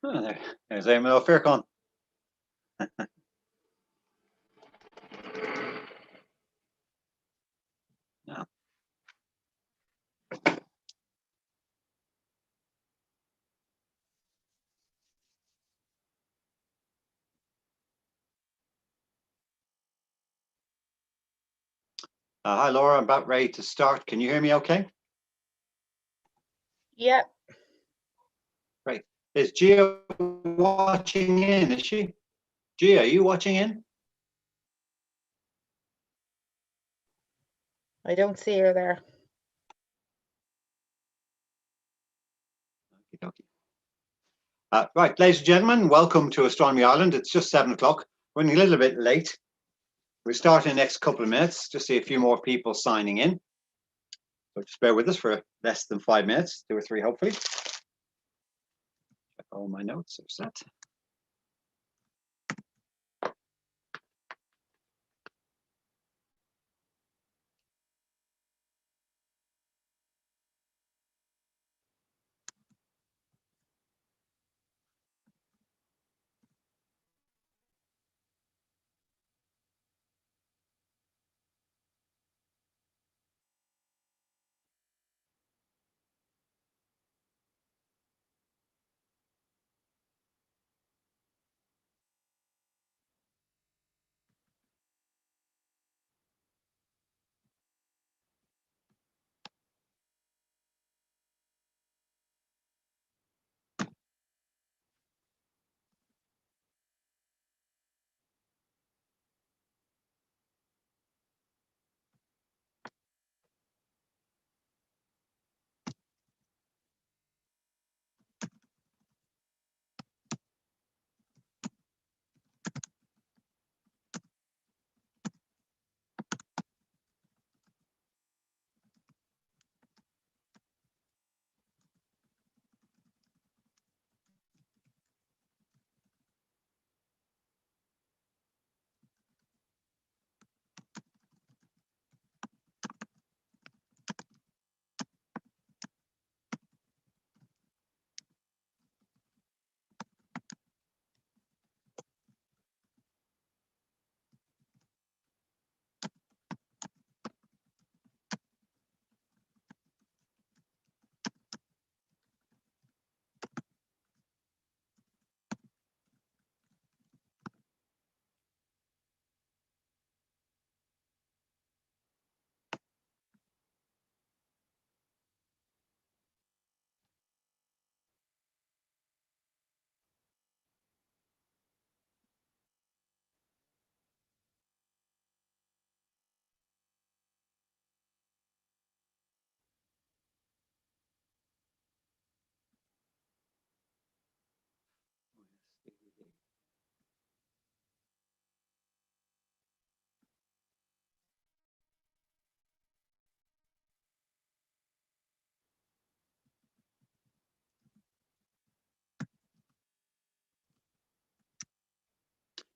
Oh, there's Eamon O'Faircon. Yeah. Hi, Laura. I'm about ready to start. Can you hear me okay? Yep. Great. Is Gia watching in, is she? Gia, are you watching in? I don't see her there. Right, ladies and gentlemen, welcome to Astronomy Ireland. It's just 7 o'clock, running a little bit late. We'll start in the next couple of minutes, just see a few more people signing in. So just bear with us for less than 5 minutes, 2 or 3 hopefully. Check all my notes are set.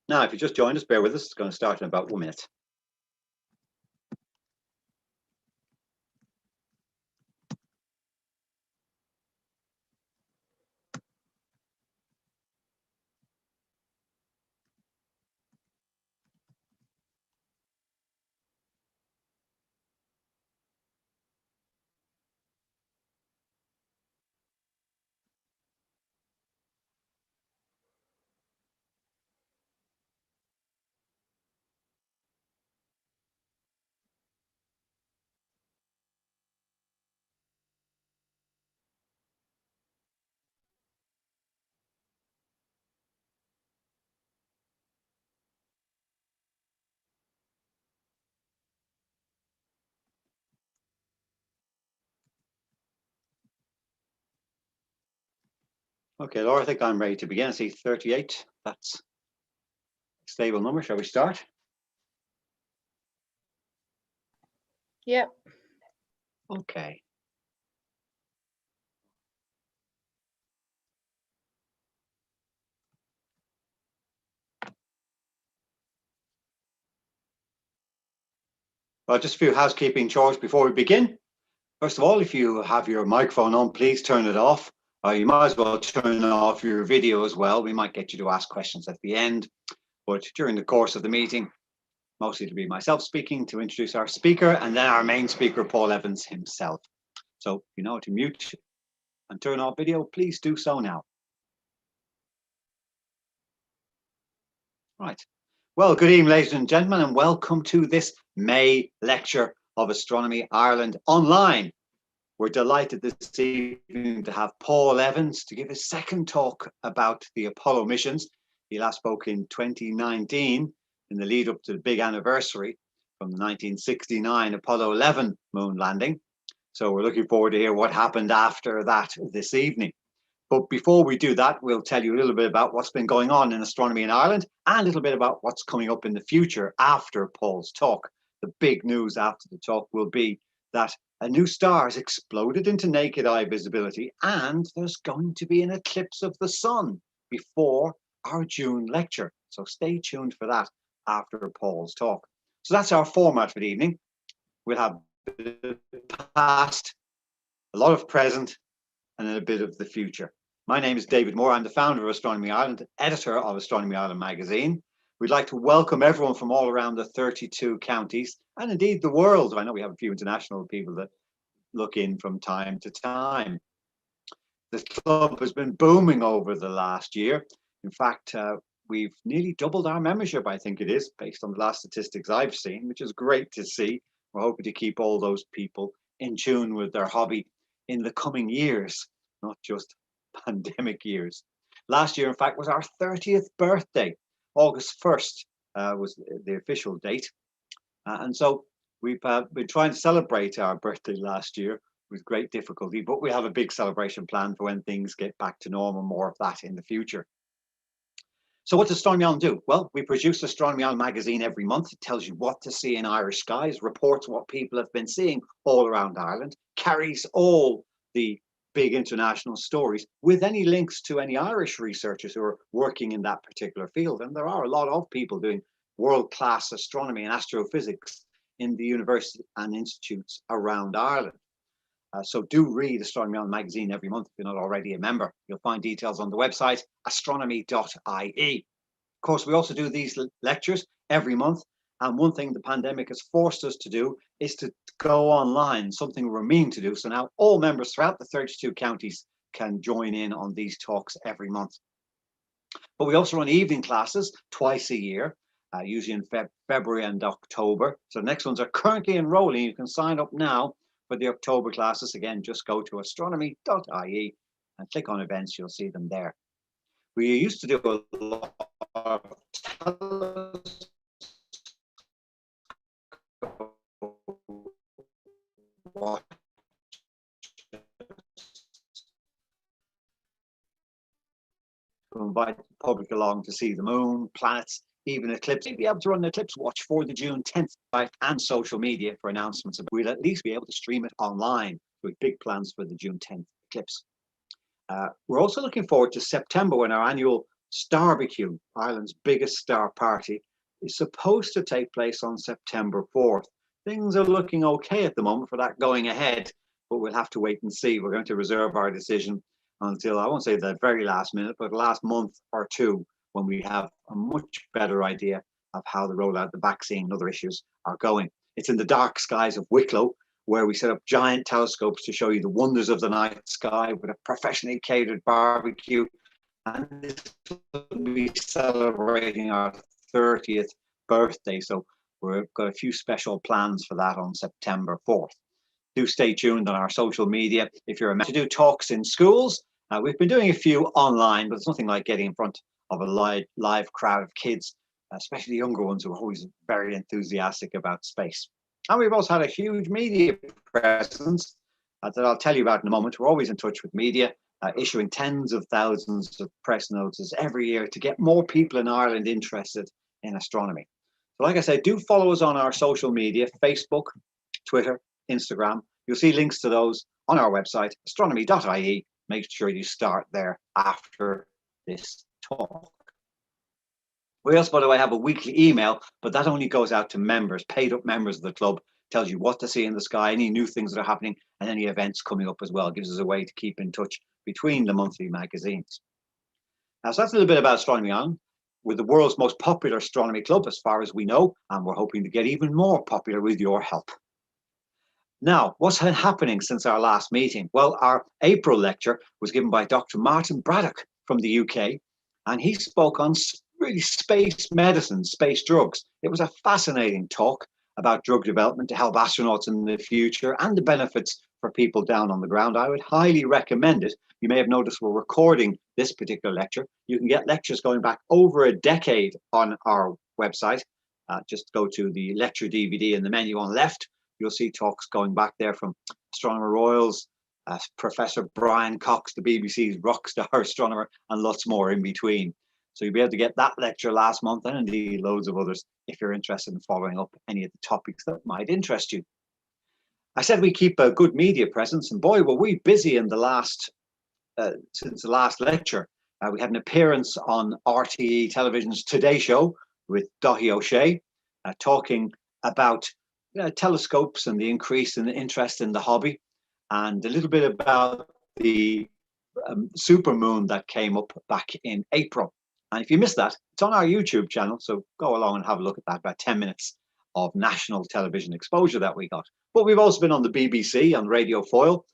Now, if you just joined us, bear with us. It's going to start in about 1 minute. Okay, Laura, I think I'm ready to begin. I see 38. That's a stable number. Shall we start? Yep. Okay. Well, just a few housekeeping chores before we begin. First of all, if you have your microphone on, please turn it off. You might as well turn off your video as well. We might get you to ask questions at the end, but during the course of the meeting, mostly to be myself speaking to introduce our speaker and then our main speaker, Paul Evans himself. So if you know how to mute and turn off video, please do so now. Right. Well, good evening, ladies and gentlemen, and welcome to this May lecture of Astronomy Ireland online. We're delighted this evening to have Paul Evans to give his second talk about the Apollo missions. He last spoke in 2019 in the lead up to the big anniversary from the 1969 Apollo 11 moon landing. So we're looking forward to hear what happened after that this evening. But before we do that, we'll tell you a little bit about what's been going on in astronomy in Ireland and a little bit about what's coming up in the future after Paul's talk. The big news after the talk will be that a new star has exploded into naked eye visibility and there's going to be an eclipse of the sun before our June lecture. So stay tuned for that after Paul's talk. So that's our format for the evening. We'll have a bit of the past, a lot of present, and then a bit of the future. My name is David Moore. I'm the founder of Astronomy Ireland, editor of Astronomy Ireland magazine. We'd like to welcome everyone from all around the 32 counties and indeed the world. I know we have a few international people that look in from time to time. The club has been booming over the last year. In fact, we've nearly doubled our membership, I think it is, based on the last statistics I've seen, which is great to see. We're hoping to keep all those people in tune with their hobby in the coming years, not just pandemic years. Last year, in fact, was our 30th birthday. August 1st was the official date. And so we've been trying to celebrate our birthday last year with great difficulty, but we have a big celebration planned for when things get back to normal, more of that in the future. So what does Astronomy Ireland do? Well, we produce Astronomy Ireland magazine every month. It tells you what to see in Irish skies, reports what people have been seeing all around Ireland, carries all the big international stories with any links to any Irish researchers who are working in that particular field. And there are a lot of people doing world-class astronomy and astrophysics in the universities and institutes around Ireland. So do read Astronomy Ireland magazine every month if you're not already a member. You'll find details on the website astronomy.ie. Of course, we also do these lectures every month. And one thing the pandemic has forced us to do is to go online, something we're meaning to do. So now all members throughout the 32 counties can join in on these talks every month. But we also run evening classes twice a year, usually in February and October. So the next ones are currently enrolling. You can sign up now for the October classes. Again, just go to astronomy.ie and click on events. You'll see them there. We used to do a lot of to invite the public along to see the moon, planets, even eclipse. We'll be able to run an eclipse watch for the June 10th site and social media for announcements. We'll at least be able to stream it online with big plans for the June 10th eclipse. We're also looking forward to September when our annual Starbecue, Ireland's biggest star party, is supposed to take place on September 4th. Things are looking okay at the moment for that going ahead, but we'll have to wait and see. We're going to reserve our decision until, I won't say the very last minute, but the last month or two, when we have a much better idea of how the rollout of the vaccine and other issues are going. It's in the dark skies of Wicklow, where we set up giant telescopes to show you the wonders of the night sky with a professionally catered barbecue. And this will be celebrating our 30th birthday. So we've got a few special plans for that on September 4th. Do stay tuned on our social media. If you're to do talks in schools, we've been doing a few online, but it's nothing like getting in front of a live crowd of kids, especially younger ones who are always very enthusiastic about space. And we've also had a huge media presence that I'll tell you about in a moment. We're always in touch with media, issuing tens of thousands of press notices every year to get more people in Ireland interested in astronomy. So like I said, do follow us on our social media, Facebook, Twitter, Instagram. You'll see links to those on our website, astronomy.ie. Make sure you start there after this talk. We also, by the way, have a weekly email, but that only goes out to members, paid up members of the club. tells you what to see in the sky, any new things that are happening, and any events coming up as well. It gives us a way to keep in touch between the monthly magazines. Now, so that's a little bit about Astronomy Island. We're the world's most popular astronomy club, as far as we know, and we're hoping to get even more popular with your help. Now, what's happening since our last meeting? Well, our April lecture was given by Dr. Martin Braddock from the UK, and he spoke on really space medicine, space drugs. It was a fascinating talk about drug development to help astronauts in the future and the benefits for people down on the ground. I would highly recommend it. You may have noticed we're recording this particular lecture. You can get lectures going back over a decade on our website. Just go to the lecture DVD in the menu on the left. You'll see talks going back there from Astronomer Royals, Professor Brian Cox, the BBC's rock star astronomer, and lots more in between. So you'll be able to get that lecture last month and indeed loads of others if you're interested in following up any of the topics that might interest you. I said we keep a good media presence, and boy, were we busy in the last, since the last lecture. We had an appearance on RTE Television's Today Show with Daithí O'Shea, talking about telescopes and the increase in the interest in the hobby, and a little bit about the supermoon that came up back in April. And if you missed that, it's on our YouTube channel, so go along and have a look at that. About 10 minutes of national television exposure that we got. But we've also been on the BBC, on Radio Foil,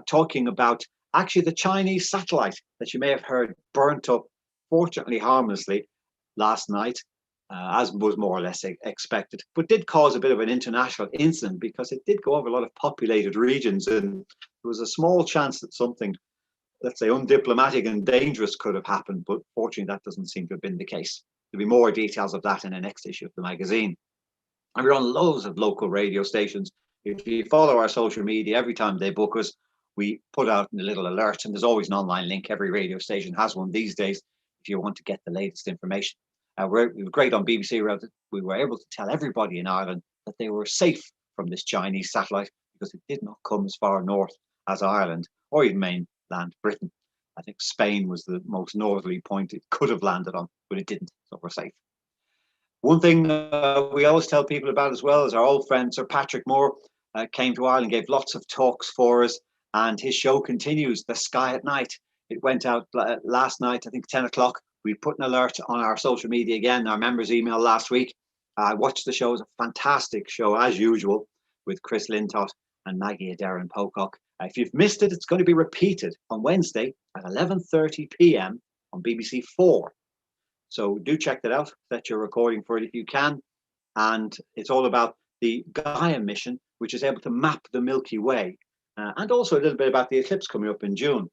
talking about actually the Chinese satellite that you may have heard burnt up, fortunately harmlessly, last night, as was more or less expected, but did cause a bit of an international incident because it did go over a lot of populated regions, and there was a small chance that something, let's say, undiplomatic and dangerous could have happened, but fortunately that doesn't seem to have been the case. There'll be more details of that in the next issue of the magazine. And we're on loads of local radio stations. If you follow our social media, every time they book us, we put out a little alert, and there's always an online link. Every radio station has one these days if you want to get the latest information. We were great on BBC. We were able to tell everybody in Ireland that they were safe from this Chinese satellite because it did not come as far north as Ireland or even mainland Britain. I think Spain was the most northerly point it could have landed on, but it didn't, so we're safe. One thing we always tell people about as well is our old friend Sir Patrick Moore came to Ireland, gave lots of talks for us, and his show continues, The Sky at Night. It went out last night, I think 10 o'clock. We put an alert on our social media again, our members' email last week. I watched the show. It was a fantastic show, as usual, with Chris Lintott and Maggie Adair and Pocock. If you've missed it, it's going to be repeated on Wednesday at 11:30 p.m. on BBC 4. So do check that out, set your recording for it if you can. And it's all about the Gaia mission, which is able to map the Milky Way, and also a little bit about the eclipse coming up in June.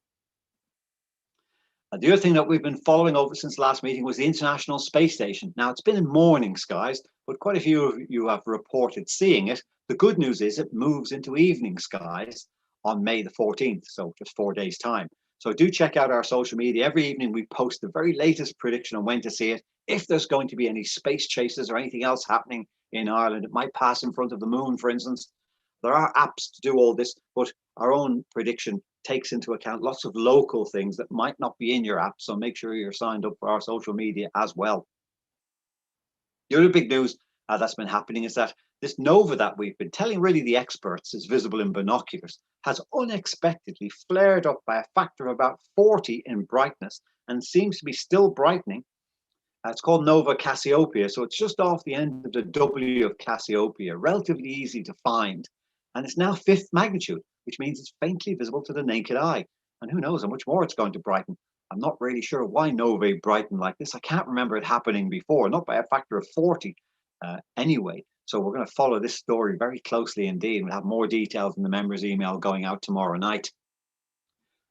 The other thing that we've been following over since the last meeting was the International Space Station. Now, it's been in morning skies, but quite a few of you have reported seeing it. The good news is it moves into evening skies on May the 14th, so just 4 days' time. So do check out our social media. Every evening we post the very latest prediction on when to see it. If there's going to be any space chases or anything else happening in Ireland, it might pass in front of the moon, for instance. There are apps to do all this, but our own prediction takes into account lots of local things that might not be in your app. So make sure you're signed up for our social media as well. The other big news that's been happening is that this nova that we've been telling really the experts is visible in binoculars has unexpectedly flared up by a factor of about 40 in brightness and seems to be still brightening. It's called Nova Cassiopeia, so it's just off the end of the W of Cassiopeia, relatively easy to find. And it's now 5th magnitude, which means it's faintly visible to the naked eye. And who knows how much more it's going to brighten. I'm not really sure why novae brighten like this. I can't remember it happening before, not by a factor of 40 anyway. So we're going to follow this story very closely indeed. We'll have more details in the members' email going out tomorrow night.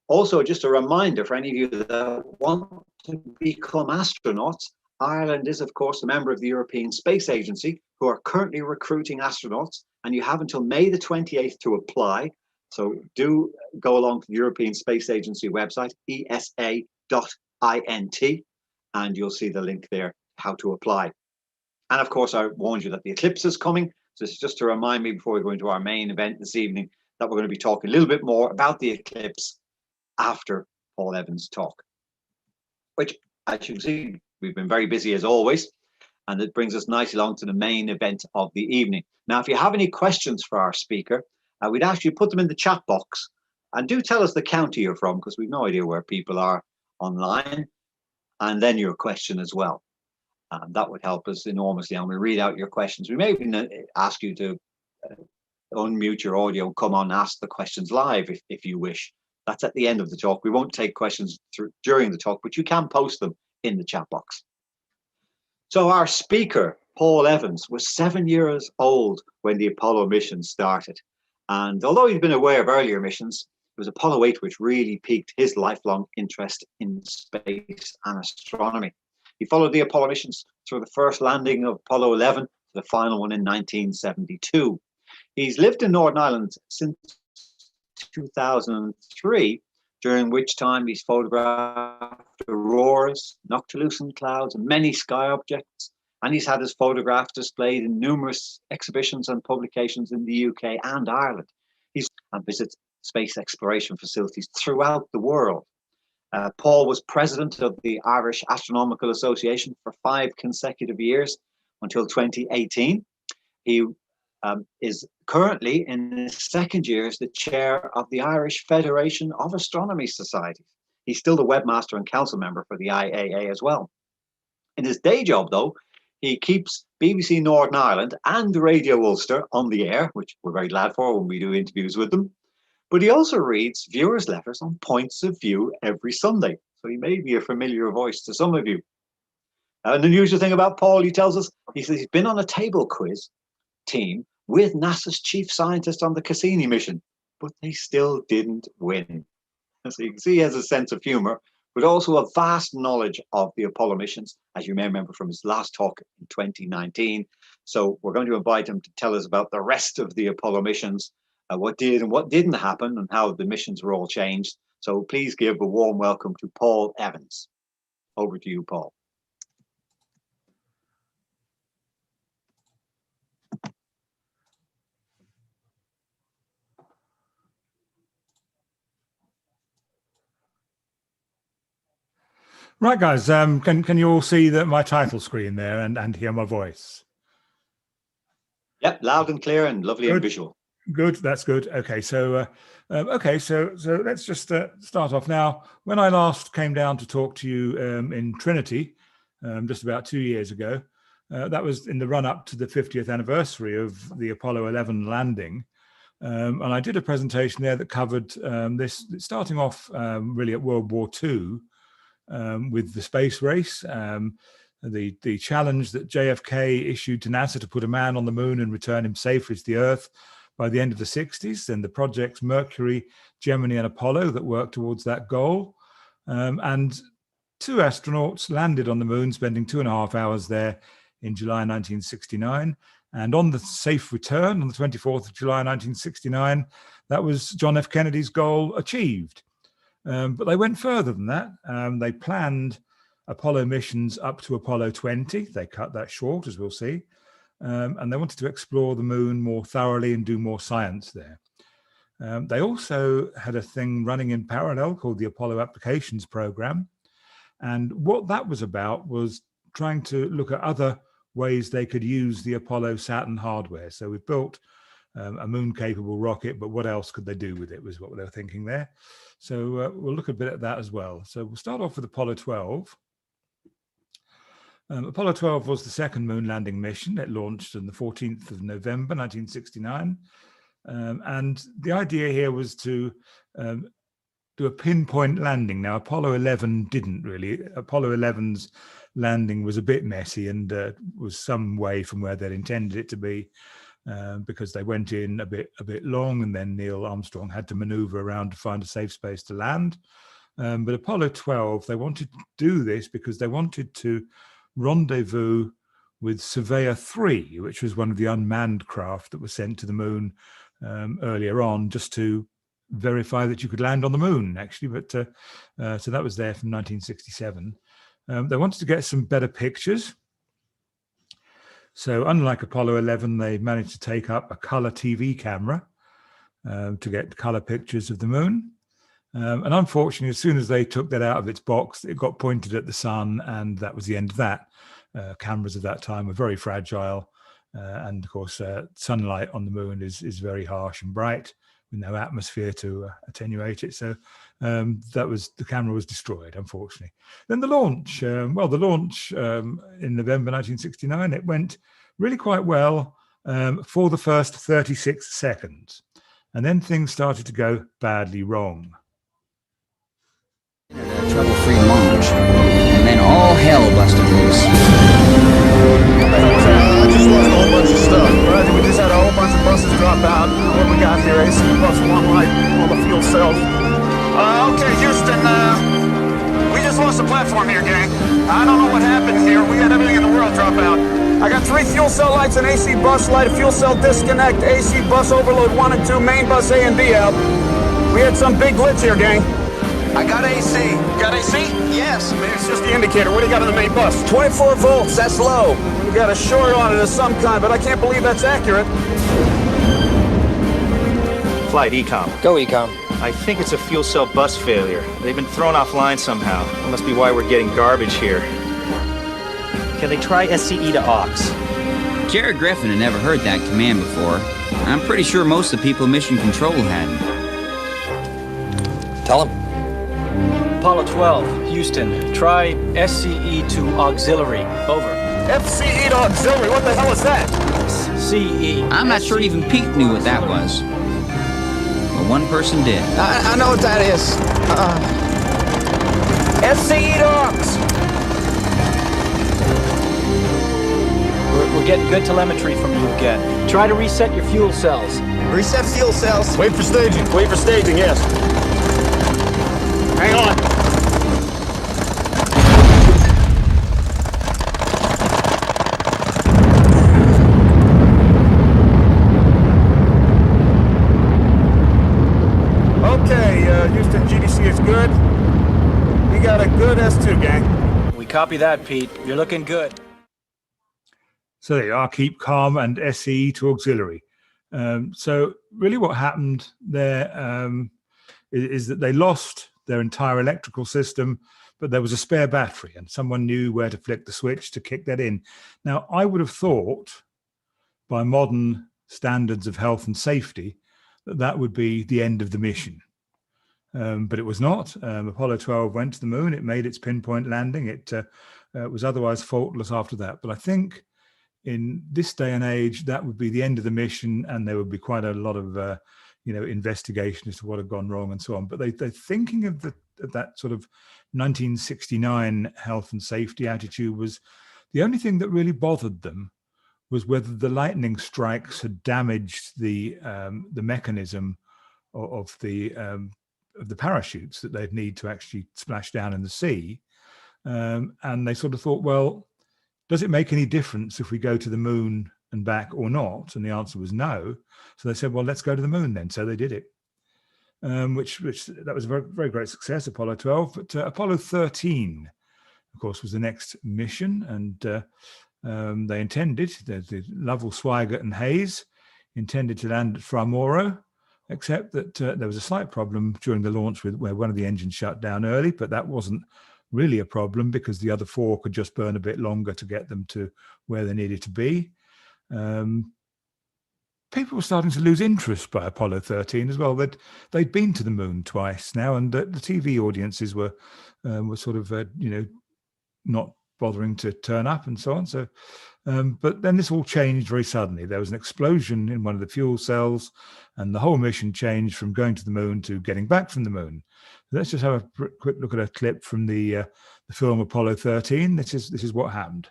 Also, just a reminder for any of you that want to become astronauts, Ireland is, of course, a member of the European Space Agency, who are currently recruiting astronauts, and you have until May the 28th to apply. So do go along to the European Space Agency website, esa.int, and you'll see the link there, how to apply. And of course, I warned you that the eclipse is coming. So it's just to remind me before we go into our main event this evening that we're going to be talking a little bit more about the eclipse after Paul Evans' talk, which, as you can see, we've been very busy as always. And it brings us nicely along to the main event of the evening. Now, if you have any questions for our speaker, we'd ask you to put them in the chat box. And do tell us the county you're from, because we've no idea where people are online. And then your question as well. That would help us enormously. And we'll read out your questions. We may even ask you to unmute your audio, come on, ask the questions live if you wish. That's at the end of the talk. We won't take questions during the talk, but you can post them in the chat box. So our speaker, Paul Evans, was 7 years old when the Apollo mission started. And although he'd been aware of earlier missions, it was Apollo 8 which really piqued his lifelong interest in space and astronomy. He followed the Apollo missions through the first landing of Apollo 11 to the final one in 1972. He's lived in Northern Ireland since 2003, during which time he's photographed auroras, noctilucent clouds, and many sky objects. And he's had his photographs displayed in numerous exhibitions and publications in the UK and Ireland. He's visited space exploration facilities throughout the world. Paul was president of the Irish Astronomical Association for 5 consecutive years until 2018. He is currently in his second year as the chair of the Irish Federation of Astronomy Societies. He's still the webmaster and council member for the IAA as well. In his day job, though, he keeps BBC Northern Ireland and Radio Ulster on the air, which we're very glad for when we do interviews with them. But he also reads viewers' letters on Points of View every Sunday. So he may be a familiar voice to some of you. An unusual thing about Paul, he tells us, he says he's been on a table quiz team with NASA's chief scientist on the Cassini mission, but they still didn't win. So you can see he has a sense of humor, but also a vast knowledge of the Apollo missions, as you may remember from his last talk in 2019. So we're going to invite him to tell us about the rest of the Apollo missions, what did and what didn't happen, and how the missions were all changed. So please give a warm welcome to Paul Evans. Over to you, Paul. Right, guys, can you all see my title screen there and hear my voice? Yep, loud and clear and lovely and visual. Good, that's good. Okay, so let's just start off now. When I last came down to talk to you in Trinity, just about 2 years ago, that was in the run-up to the 50th anniversary of the Apollo 11 landing. And I did a presentation there that covered this, starting off really at World War II, with the space race, the challenge that JFK issued to NASA to put a man on the moon and return him safely to the Earth by the end of the 60s, and the projects Mercury, Gemini, and Apollo that worked towards that goal. And 2 astronauts landed on the moon, spending 2.5 hours there in July 1969. And on the safe return on the 24th of July 1969, that was John F. Kennedy's goal achieved. But they went further than that. They planned Apollo missions up to Apollo 20. They cut that short, as we'll see. And they wanted to explore the moon more thoroughly and do more science there. They also had a thing running in parallel called the Apollo Applications Program. And what that was about was trying to look at other ways they could use the Apollo Saturn hardware. So we've built a moon-capable rocket, but what else could they do with it was what they were thinking there. So we'll look a bit at that as well. So we'll start off with Apollo 12. Apollo 12 was the second moon landing mission. It launched on the 14th of November, 1969. And the idea here was to do a pinpoint landing. Now, Apollo 11 didn't really. Apollo 11's landing was a bit messy and was some way from where they'd intended it to be, because they went in a bit long, and then Neil Armstrong had to maneuver around to find a safe space to land. But Apollo 12, they wanted to do this because they wanted to rendezvous with Surveyor 3, which was one of the unmanned craft that was sent to the moon earlier on, just to verify that you could land on the moon, actually. But so that was there from 1967. They wanted to get some better pictures. So unlike Apollo 11, they managed to take up a color TV camera to get color pictures of the moon. And unfortunately, as soon as they took that out of its box, it got pointed at the sun, and that was the end of that. cameras of that time were very fragile. And of course, sunlight on the moon is very harsh and bright with no atmosphere to attenuate it. So the camera was destroyed, unfortunately. Then the launch, in November 1969, it went really quite well for the first 36 seconds. And then things started to go badly wrong. Trouble-free launch, and then all hell busted loose. I just lost a whole bunch of stuff. I think we just had a whole bunch of buses drop out. What we got here, AC bus 1 light, all the fuel cells. Okay, Houston, we just lost the platform here, gang. I don't know what happened here. We had everything in the world drop out. I got 3 fuel cell lights, an AC bus light, a fuel cell disconnect, AC bus overload 1 and 2, main bus A and B out. We had some big glitch here, gang. I got AC. Got AC? Yes. Maybe it's just the indicator. What do you got on the main bus? 24 volts. That's low. We got a short on it of some kind, but I can't believe that's accurate. Flight Ecom. Go, Ecom. I think it's a fuel cell bus failure. They've been thrown offline somehow. That must be why we're getting garbage here. Can they try SCE to aux? Jared Griffin had never heard that command before. I'm pretty sure most of the people in Mission Control hadn't. Tell him. Apollo 12, Houston. Try SCE to auxiliary. Over. FCE to auxiliary. What the hell is that? CE. I'm not sure even Pete knew what that was. But one person did. I know what that is. SCE to aux. We're getting good telemetry from you again. Try to reset your fuel cells. Reset fuel cells. Wait for staging. Wait for staging, yes. Hang on. Okay, Houston, GDC is good. We got a good S2, gang. We copy that, Pete. You're looking good. So there you are, keep calm and SE to auxiliary. So really what happened there is that they lost their entire electrical system, but there was a spare battery and someone knew where to flick the switch to kick that in. Now, I would have thought by modern standards of health and safety that that would be the end of the mission. But it was not. Apollo 12 went to the moon. It made its pinpoint landing. It was otherwise faultless after that. But I think in this day and age, that would be the end of the mission, and there would be quite a lot of investigation as to what had gone wrong and so on. But they're thinking of that sort of 1969 health and safety attitude was the only thing that really bothered them was whether the lightning strikes had damaged the mechanism of the parachutes that they'd need to actually splash down in the sea. And they sort of thought, well, does it make any difference if we go to the moon and back or not? And the answer was no. So they said, well, let's go to the moon then. So they did it, which that was a very, very great success, Apollo 12. But Apollo 13, of course, was the next mission. And they intended, the Lovell, Swigert and Haise intended to land at Framoro, except that there was a slight problem during the launch where one of the engines shut down early, but that wasn't really a problem because the other 4 could just burn a bit longer to get them to where they needed to be. People were starting to lose interest by Apollo 13 as well. They'd been to the moon twice now, and the TV audiences were sort of not bothering to turn up and so on. So, but then this all changed very suddenly. There was an explosion in one of the fuel cells, and the whole mission changed from going to the moon to getting back from the moon. Let's just have a quick look at a clip from the film Apollo 13. This is what happened.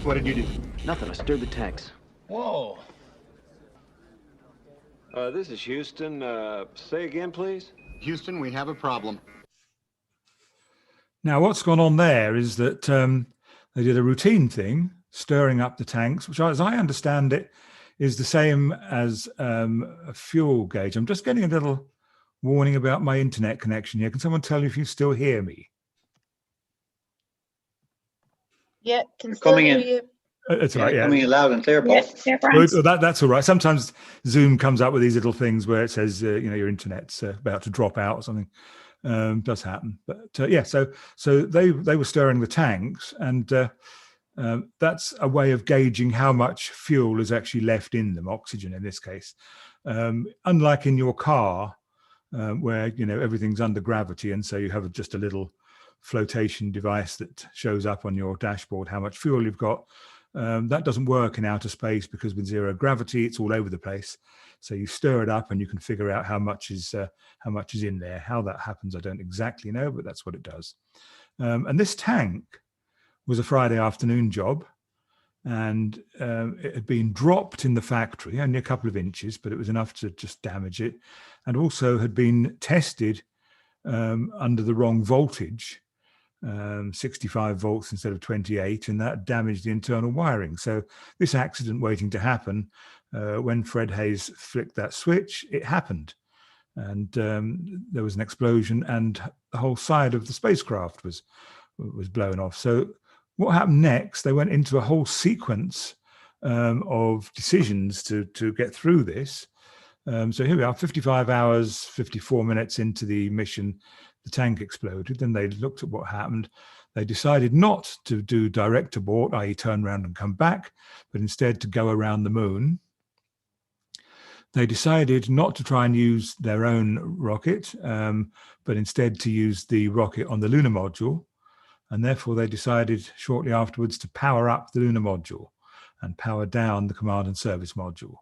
What did you do? Nothing. I stirred the tanks. Whoa. This is Houston. Say again, please. Houston, we have a problem. Now, what's gone on there is that they did a routine thing, stirring up the tanks, which, as I understand it, is the same as a fuel gauge. I'm just getting a little warning about my internet connection here. Can someone tell me if you still hear me? Yeah, can still Coming hear in. you. It's all right. Yeah. Coming in loud and clear, Paul. Yeah, Well, that's all right. Sometimes Zoom comes up with these little things where it says, your internet's about to drop out or something. Does happen. But yeah, so they were stirring the tanks, and that's a way of gauging how much fuel is actually left in them, oxygen in this case. Unlike in your car, where everything's under gravity, and so you have just a little flotation device that shows up on your dashboard how much fuel you've got. That doesn't work in outer space because with zero gravity, it's all over the place. So you stir it up and you can figure out how much is in there. How that happens, I don't exactly know, but that's what it does. And this tank was a Friday afternoon job, and it had been dropped in the factory, only a couple of inches, but it was enough to just damage it, and also had been tested under the wrong voltage. 65 volts instead of 28, and that damaged the internal wiring. So this accident waiting to happen, when Fred Haise flicked that switch, it happened, and there was an explosion, and the whole side of the spacecraft was blown off. So what happened next? They went into a whole sequence of decisions to get through this. So here we are, 55 hours, 54 minutes into the mission. The tank exploded. Then they looked at what happened. They decided not to do direct abort, i.e. turn around and come back, but instead to go around the moon. They decided not to try and use their own rocket, but instead to use the rocket on the lunar module. And therefore they decided shortly afterwards to power up the lunar module and power down the command and service module.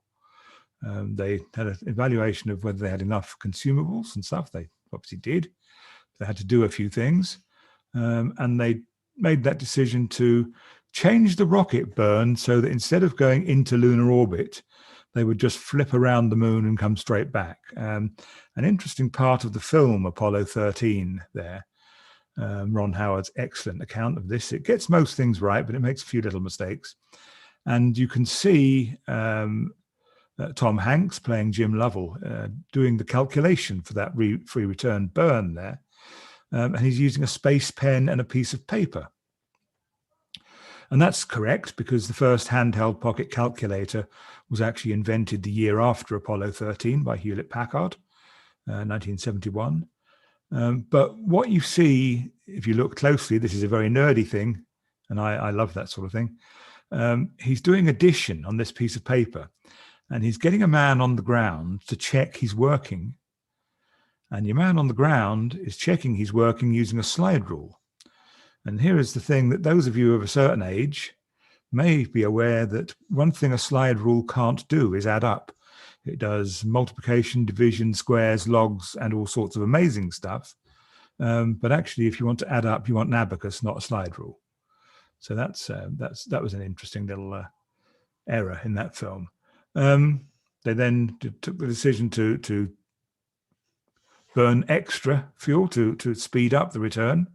They had an evaluation of whether they had enough consumables and stuff. They obviously did. They had to do a few things, and they made that decision to change the rocket burn so that instead of going into lunar orbit, they would just flip around the moon and come straight back. An interesting part of the film Apollo 13 there, Ron Howard's excellent account of this. It gets most things right, but it makes a few little mistakes. And you can see Tom Hanks playing Jim Lovell doing the calculation for that free return burn there. And he's using a space pen and a piece of paper. And that's correct because the first handheld pocket calculator was actually invented the year after Apollo 13 by Hewlett-Packard, 1971. But what you see, if you look closely, this is a very nerdy thing, and I love that sort of thing. He's doing addition on this piece of paper, and he's getting a man on the ground to check he's working. And your man on the ground is checking he's working using a slide rule. And here is the thing that those of you of a certain age may be aware that one thing a slide rule can't do is add up. It does multiplication, division, squares, logs, and all sorts of amazing stuff. But actually, if you want to add up, you want an abacus, not a slide rule. So that was an interesting little error in that film. They then took the decision to burn extra fuel to speed up the return.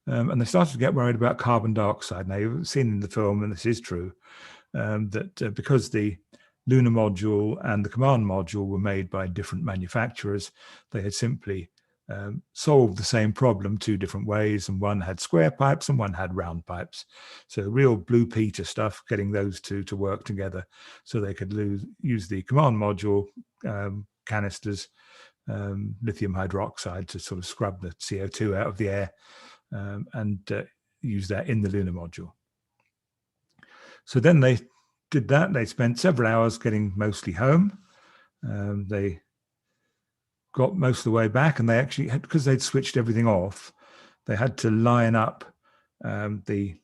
And they started to get worried about carbon dioxide. Now, you've seen in the film, and this is true, that because the lunar module and the command module were made by different manufacturers, they had simply solved the same problem two different ways, and one had square pipes and one had round pipes. So real Blue Peter stuff, getting those two to work together so they could use the command module canisters, lithium hydroxide to sort of scrub the CO2 out of the air, and use that in the lunar module. So then they did that. They spent several hours getting mostly home. They got most of the way back, and they actually had, because they'd switched everything off, they had to line up the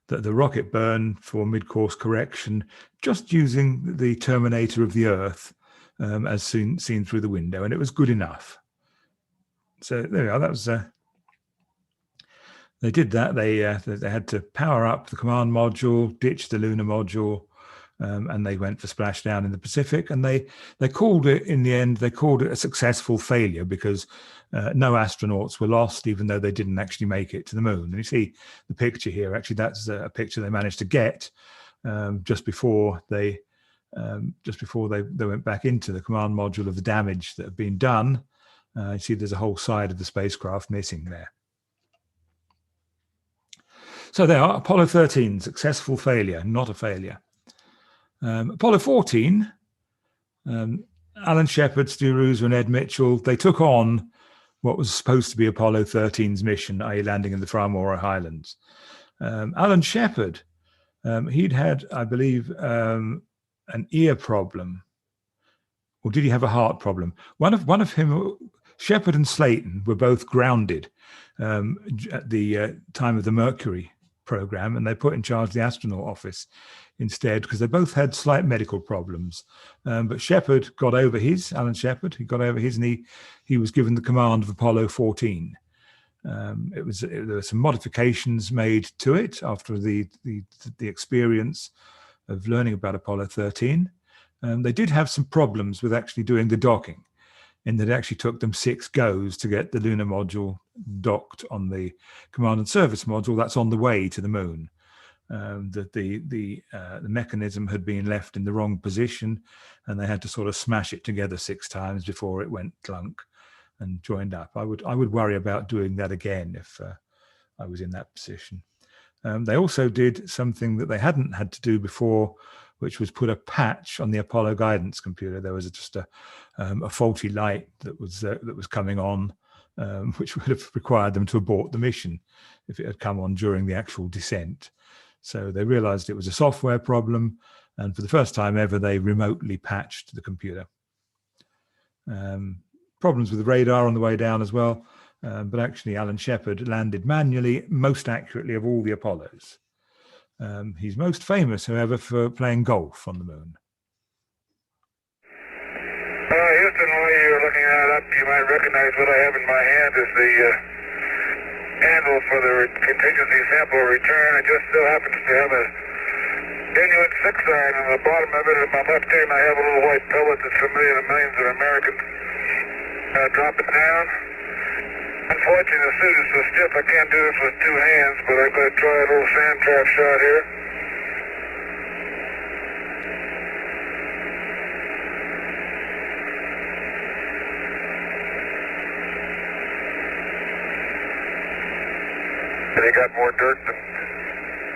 rocket burn for mid-course correction, just using the terminator of the Earth as seen through the window, and it was good enough. So there we are. That was they did that. They had to power up the command module, ditch the lunar module, and they went for splashdown in the Pacific. And they called it, in the end, they called it a successful failure because no astronauts were lost, even though they didn't actually make it to the moon. And you see the picture here. Actually, that's a picture they managed to get just before they went back into the command module of the damage that had been done. You see there's a whole side of the spacecraft missing there. So there are Apollo 13, successful failure, not a failure. Apollo 14, Alan Shepard, Stu Rooser and Ed Mitchell, they took on what was supposed to be Apollo 13's mission, i.e. landing in the Farmora Highlands. Alan Shepard, he'd had, I believe, an ear problem. Or did he have a heart problem? One of him, Shepard and Slayton, were both grounded at the time of the Mercury program, and they put in charge of the astronaut office instead because they both had slight medical problems. But Shepard got over his, Alan Shepard, he got over his, and he was given the command of Apollo 14. There were some modifications made to it after the experience of learning about Apollo 13. They did have some problems with actually doing the docking, in that it actually took them 6 goes to get the lunar module docked on the command and service module that's on the way to the moon. That the mechanism had been left in the wrong position, and they had to sort of smash it together 6 times before it went clunk and joined up. I would worry about doing that again if I was in that position. They also did something that they hadn't had to do before, which was put a patch on the Apollo guidance computer. There was just a faulty light that was coming on, which would have required them to abort the mission if it had come on during the actual descent. So they realized it was a software problem, and for the first time ever, they remotely patched the computer. Problems with the radar on the way down as well, but actually Alan Shepard landed manually most accurately of all the Apollos. He's most famous, however, for playing golf on the moon. Houston, while you're looking that up, you might recognize what I have in my hand is the handle for the contingency sample return. It just so happens to have a genuine 6-iron on the bottom of it. In my left hand, I have a little white pellet that's familiar to millions of Americans. Drop it down. Unfortunately, the suit is so stiff I can't do this with 2 hands, but I'm going to try a little sand trap shot here. They got more dirt than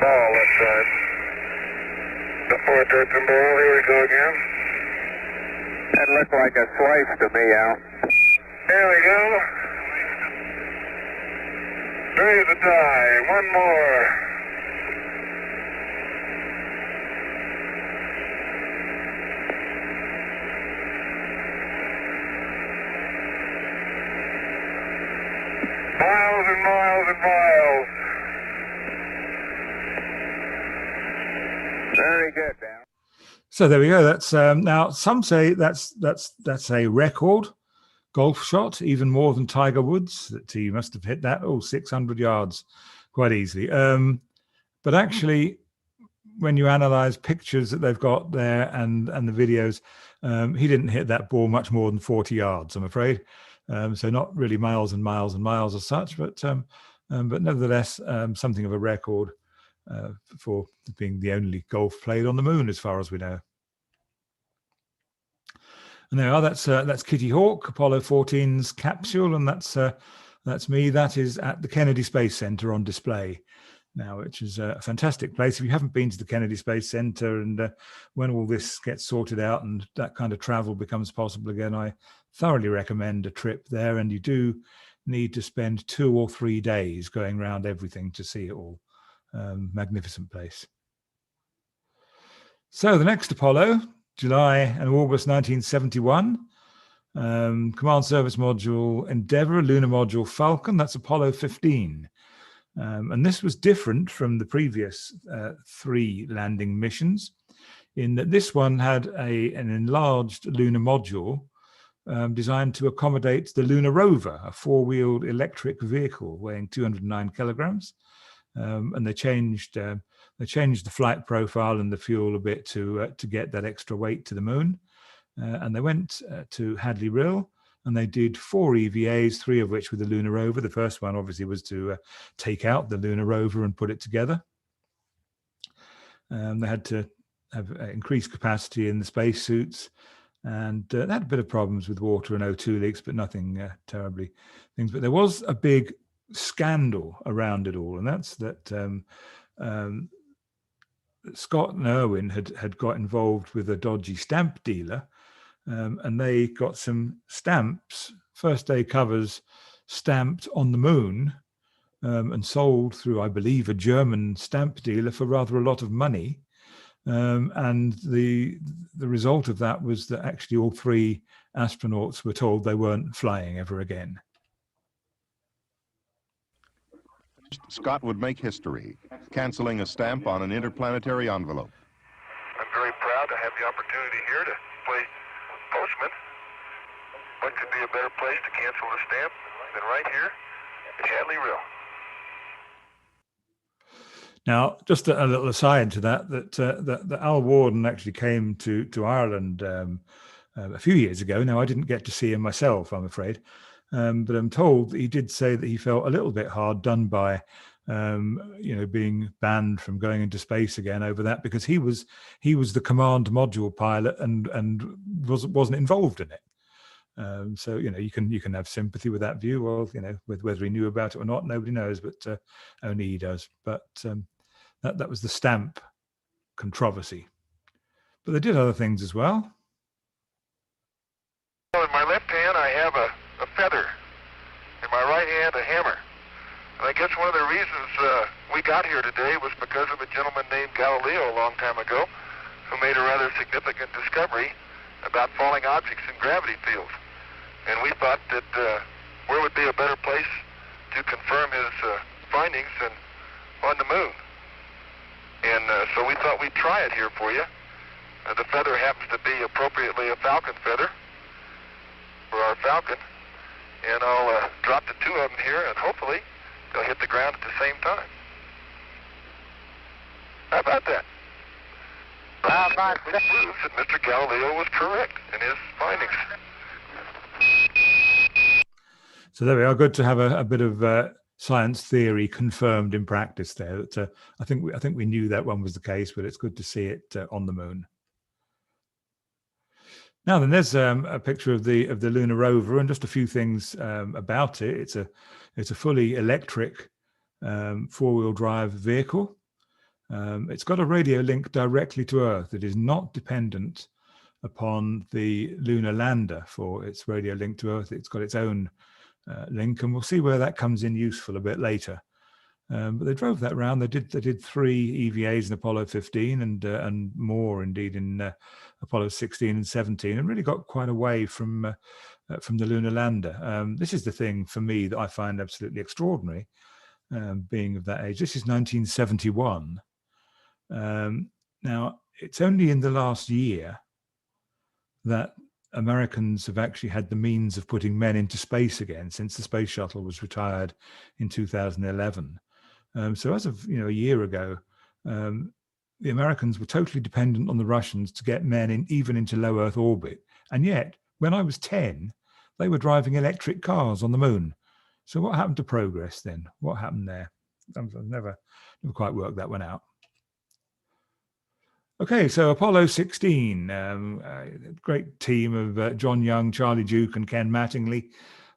ball left side. More dirt than ball. Here we go again. That looked like a slice to me, Al. There we go. There's the die. One more. Miles and miles and miles. Very good, Dan. So there we go. That's now some say that's a record golf shot, even more than Tiger Woods. That he must have hit that 600 yards quite easily. But actually, when you analyze pictures that they've got there and the videos, he didn't hit that ball much more than 40 yards, I'm afraid. So not really miles and miles and miles as such, but nevertheless, something of a record for being the only golf played on the moon, as far as we know. And there we are. That's Kitty Hawk, Apollo 14's capsule, and that's me. That is at the Kennedy Space Center on display now, which is a fantastic place. If you haven't been to the Kennedy Space Center, and when all this gets sorted out and that kind of travel becomes possible again, I thoroughly recommend a trip there. And you do need to spend 2 or 3 days going around everything to see it all. Magnificent place. So the next Apollo, July and August 1971, Command Service Module Endeavour, Lunar Module Falcon, that's Apollo 15. And this was different from the previous 3 landing missions in that this one had an enlarged lunar module designed to accommodate the lunar rover, a 4-wheeled electric vehicle weighing 209 kilograms. And they changed the flight profile and the fuel a bit to get that extra weight to the moon. And they went to Hadley Rill, and they did 4 EVAs, 3 of which were the lunar rover. The first one obviously was to take out the lunar rover and put it together. They had to have increased capacity in the spacesuits, and they had a bit of problems with water and O2 leaks, but nothing terribly things. But there was a big scandal around it all, and that's that Scott and Irwin had got involved with a dodgy stamp dealer, and they got some stamps, first day covers, stamped on the moon, and sold through, I believe, a German stamp dealer for rather a lot of money. And the result of that was that actually all 3 astronauts were told they weren't flying ever again. Scott would make history, canceling a stamp on an interplanetary envelope. I'm very proud to have the opportunity here to play postman. What could be a better place to cancel the stamp than right here at Hadley-Rill? Now, just a little aside to that Al Warden actually came to Ireland a few years ago. Now, I didn't get to see him myself, I'm afraid, but I'm told that he did say that he felt a little bit hard done by, being banned from going into space again over that, because he was the command module pilot and wasn't involved in it. So you can have sympathy with that view. Well, with whether he knew about it or not, nobody knows, but only he does. But that was the stamp controversy. But they did other things as well. In my left hand, I have a feather. In my right hand, a hammer. And I guess one of the reasons we got here today was because of a gentleman named Galileo a long time ago, who made a rather significant discovery about falling objects in gravity fields. And we thought that where would be a better place to confirm his findings than on the moon. And so we thought we'd try it here for you. The feather happens to be appropriately a falcon feather for our falcon. And I'll drop the 2 of them here, and hopefully they'll hit the ground at the same time. How about that? Which proves that Mr. Galileo was correct in his findings. So there we are. Good to have a bit of science theory confirmed in practice there. That I think we knew that one was the case, but it's good to see it on the moon. Now then, there's a picture of the lunar rover, and just a few things about it. It's a fully electric 4-wheel drive vehicle. It's got a radio link directly to Earth. It is not dependent upon the lunar lander for its radio link to Earth. It's got its own link, and we'll see where that comes in useful a bit later. But they drove that round. They did 3 EVAs in Apollo 15 and more indeed in Apollo 16 and 17, and really got quite away from the lunar lander. This is the thing for me that I find absolutely extraordinary, being of that age. This is 1971. Now, it's only in the last year that Americans have actually had the means of putting men into space again, since the space shuttle was retired in 2011. So as of a year ago, the Americans were totally dependent on the Russians to get men even into low Earth orbit. And yet, when I was 10, they were driving electric cars on the moon. So what happened to progress then? What happened there? I've never quite worked that one out. Okay, so Apollo 16, a great team of John Young, Charlie Duke and Ken Mattingly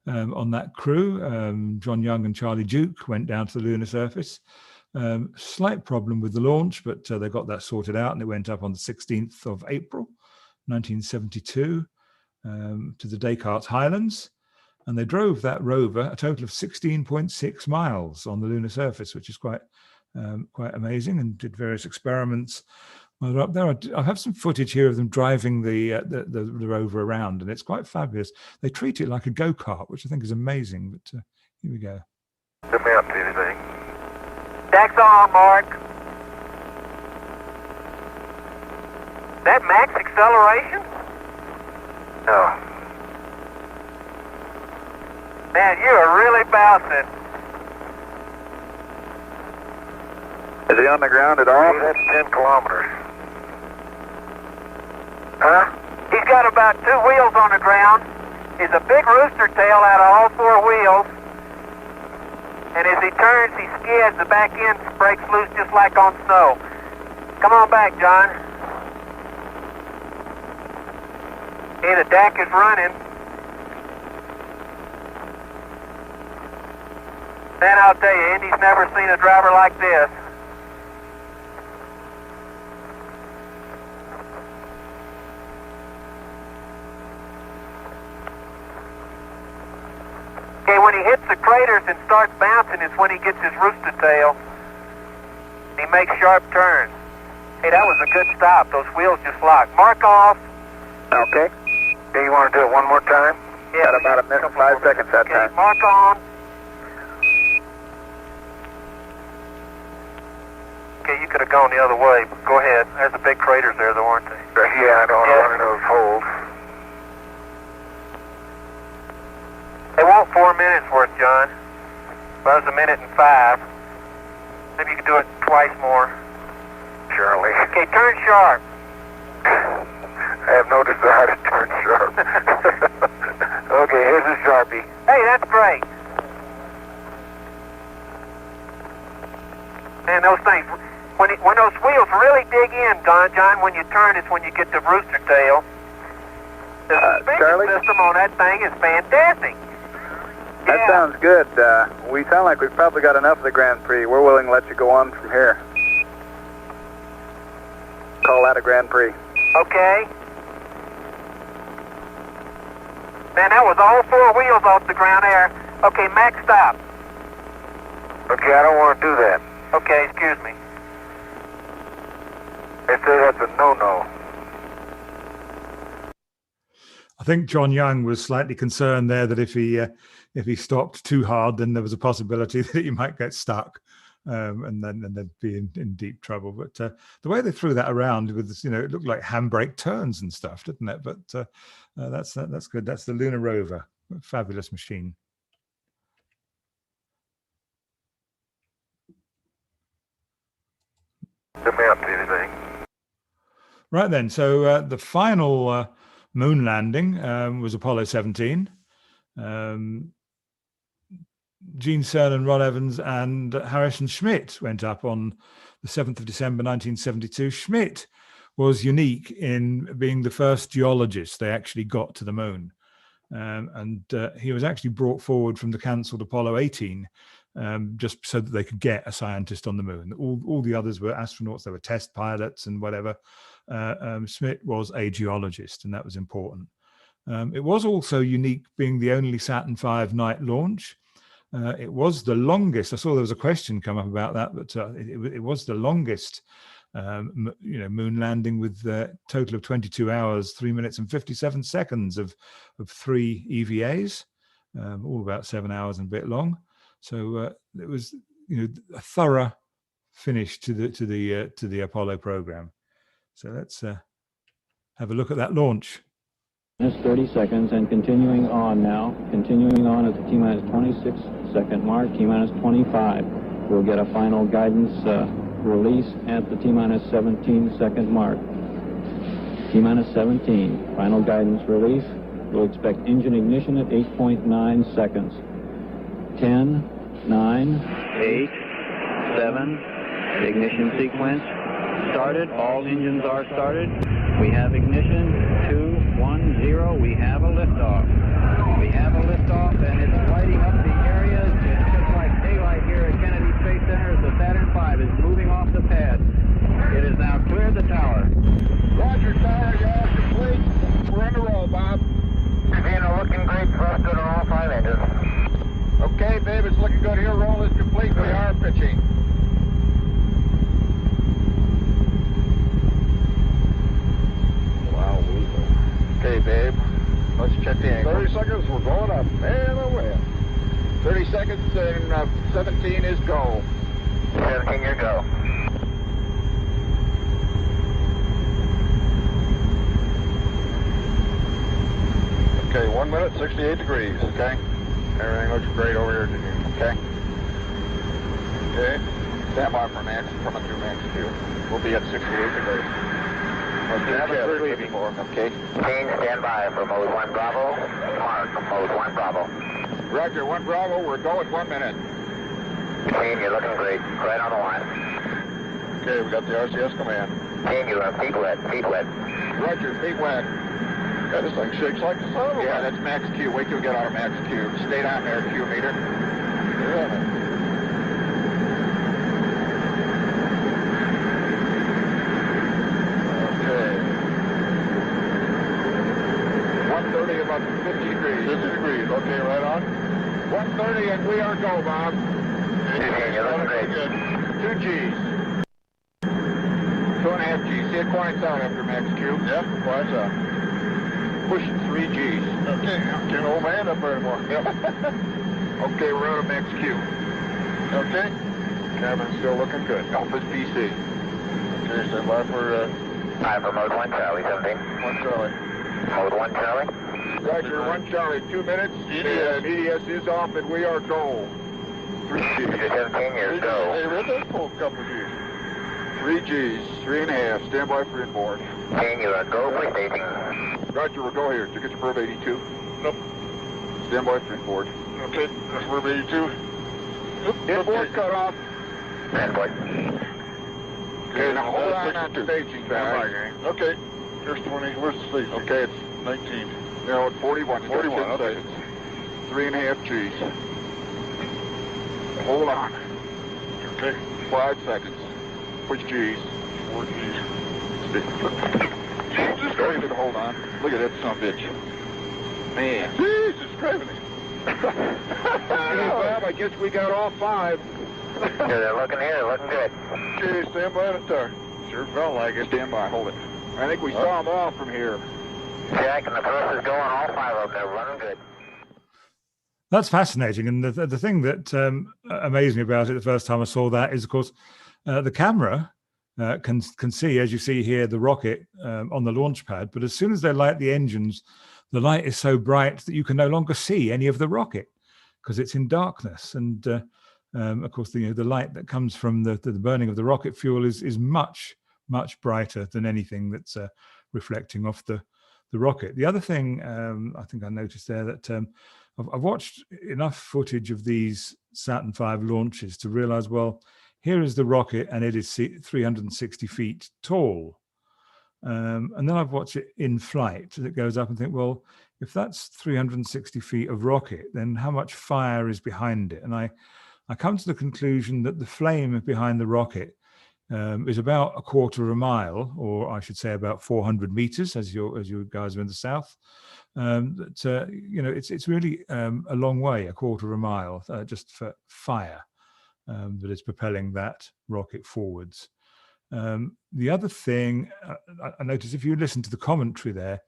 on that crew. John Young and Charlie Duke went down to the lunar surface. Slight problem with the launch, but they got that sorted out, and it went up on the 16th of April, 1972, to the Descartes Highlands. And they drove that rover a total of 16.6 miles on the lunar surface, which is quite amazing, and did various experiments while they're up there. I have some footage here of them driving the rover around, and it's quite fabulous. They treat it like a go-kart, which I think is amazing. But here we go. Let me up to anything. Deck's on, Mark. That max acceleration? No. Man, you are really bouncing. Is he on the ground at all? That's 10 kilometers. Huh? He's got about 2 wheels on the ground. He's a big rooster tail out of all 4 wheels. And as he turns, he skids. The back end breaks loose just like on snow. Come on back, John. Hey, the deck is running. Man, I'll tell you, Indy's never seen a driver like this. Okay, when he hits the craters and starts bouncing is when he gets his rooster tail. He makes sharp turns. Hey, that was a good stop. Those wheels just locked. Mark off. Okay. Do you want to do it one more time? Yeah. Got about a minute, 5 seconds that Okay, time. mark on. Okay, you could have gone the other way, but go ahead. There's the big craters there, though, aren't they? Yeah, I don't want to run into those holes. They want 4 minutes worth, John. That was 1 minute and 5. Maybe you could do it twice more. Surely. Okay, turn sharp. I have no desire to turn sharp. Okay, here's a Sharpie. Hey, that's great. Man, those things, when those wheels really dig in, John, when you turn, it's when you get the rooster tail. The suspension system on that thing is fantastic. That sounds good. We sound like we've probably got enough of the Grand Prix. We're willing to let you go on from here. Call that a Grand Prix. Okay. Man, that was all 4 wheels off the ground there. Okay, max stop. Okay, I don't want to do that. Okay, excuse me. They say that's a no-no. I think John Young was slightly concerned there that if he stopped too hard, then there was a possibility that he might get stuck, and then they'd be in deep trouble. But the way they threw that around with, it looked like handbrake turns and stuff, didn't it? But that's good. That's the Lunar Rover, a fabulous machine. Let me up to anything. Right then, so the final moon landing was Apollo 17. Gene Cernan, Ron Evans, and Harrison Schmitt went up on the 7th of December 1972. Schmitt was unique in being the first geologist they actually got to the moon. And he was actually brought forward from the cancelled Apollo 18 just so that they could get a scientist on the moon. All the others were astronauts, they were test pilots and whatever. Schmitt was a geologist, and that was important. It was also unique being the only Saturn V night launch. It was the longest. I saw there was a question come up about that, but it was the longest, moon landing with a total of 22 hours, 3 minutes and 57 seconds of 3 EVAs, all about 7 hours and a bit long. So it was, a thorough finish to the Apollo program. So let's have a look at that launch. Minus 30 seconds and continuing on now. Continuing on at the T-minus 26 second mark, T-minus 25. We'll get a final guidance release at the T-minus 17 second mark. T-minus 17, final guidance release. We'll expect engine ignition at 8.9 seconds. 10, 9, 8, 7, ignition sequence started. All engines are started. We have ignition, 2, 1, 0. We have a liftoff. We have a liftoff, and it's lighting up the area. It's just like daylight here at Kennedy Space Center as the Saturn V is moving off the pad. It has now cleared the tower. Roger, tower, y'all complete. We're on the roll, Bob. Looking great, thrusted on all 5 engines. Okay, babe, it's looking good here. Roll is complete. We are pitching. Wow, okay, babe. Let's check the angle. 30 seconds, we're going up. Man, oh, well. 30 seconds and 17 is go. 17, your go. Okay, 1 minute, 68 degrees, okay? Everything looks great over here, okay? Okay, stand by for max, coming through max Q. We'll be at 68 degrees. Okay. Team, stand by for mode 1 Bravo. Mark, mode 1 Bravo. Roger, 1 Bravo, we're going 1 minute. Team, you're looking great. Right on the line. Okay, we got the RCS command. Team, you are feet wet, feet wet. Roger, feet wet. Yeah, this thing shakes like the sun. Yeah, that's max Q. Wait till we get out of max Q. Stay down there, Q meter. Yeah. 130 and we are go, Bob. Good. 2 G's. 2.5 G's. See it quiets out after max Q. Yeah, quiets out. Pushing 3 G's. Okay, can't hold my hand up anymore. Yep. Okay, we're out of max Q. Okay. Cabin's still looking good. Alpha's PC. Okay, stand by for mode 1 Charlie 17. 1 Charlie. Mode 1 Charlie. Roger, 1 Charlie, 2 minutes. EDS is off and we are go. 3 G's. 17 years go. Hey, read that full couple of G's. 3 G's, 3.5. Stand by for inboard. 10, you are go for staging. Roger, we'll go here. Tickets for 82. Nope. Stand by for inboard. Okay, that's for 82. Nope. Inboard cut off. Stand by. Okay, now hold on to staging. Okay. Here's 20. Where's the staging? Okay, it's 19. No, it's 41. 41, okay. 3.5 G's. Hold on. Okay. 5 seconds. Which G's? 4 G's. Jesus Christ. Hold on. Look at that son of a bitch. Man. Jesus Christ. Bob, I guess we got all 5. Yeah, they're looking here. Looking good. Okay, stand by the tar. Sure felt like it. Stand by. Hold it. I think we saw them all from here. Jack, and the press is going. All 5 of them. They're running good. That's fascinating. And the thing that amazed me about it the first time I saw that is, of course, the camera can see, as you see here, the rocket on the launch pad. But as soon as they light the engines, the light is so bright that you can no longer see any of the rocket because it's in darkness. And of course, the light that comes from the burning of the rocket fuel is much, much brighter than anything that's reflecting off the rocket. The other thing I think I noticed there that I've watched enough footage of these Saturn V launches to realize, well, here is the rocket and it is 360 feet tall. And then I've watched it in flight as it goes up and think, well, if that's 360 feet of rocket, then how much fire is behind it? And I come to the conclusion that the flame behind the rocket is about 1/4 mile, or I should say about 400 meters, as you guys are in the south. It's really a long way, 1/4 mile, just for fire that is propelling that rocket forwards. The other thing I noticed, if you listen to the commentary there,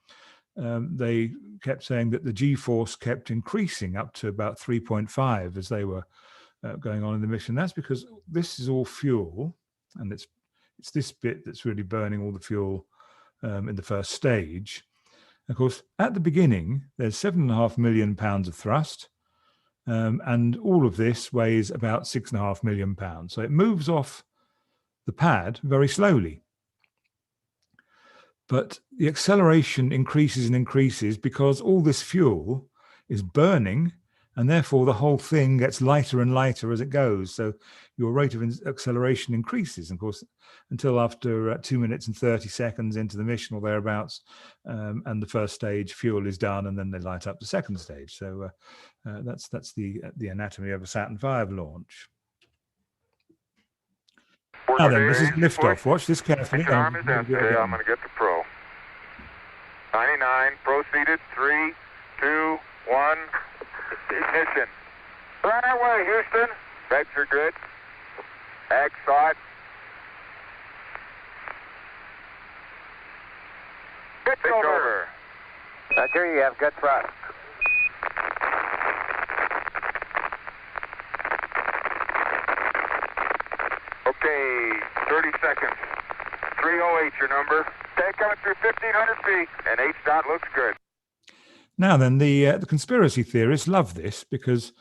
they kept saying that the G-force kept increasing up to about 3.5 as they were going on in the mission. That's because this is all fuel, and it's this bit that's really burning all the fuel in the first stage. Of course, at the beginning, there's 7.5 million pounds of thrust, and all of this weighs about 6.5 million pounds. So it moves off the pad very slowly. But the acceleration increases and increases because all this fuel is burning, and therefore the whole thing gets lighter and lighter as it goes. So your rate of acceleration increases, of course, until after 2 minutes and 30 seconds into the mission or thereabouts, and the first stage fuel is done, and then they light up the second stage. So that's the anatomy of a Saturn V launch. Now then, this is liftoff. Watch this carefully. I'm going to get the pro. 99, proceeded, 3, 2, 1, ignition. Right away, Houston. Regs are good. Ag saw it. Pitch over. Roger, you have good thrust. Okay, 30 seconds. 308 your number. Tank coming through 1,500 feet, and H-dot looks good. Now then, the conspiracy theorists love this because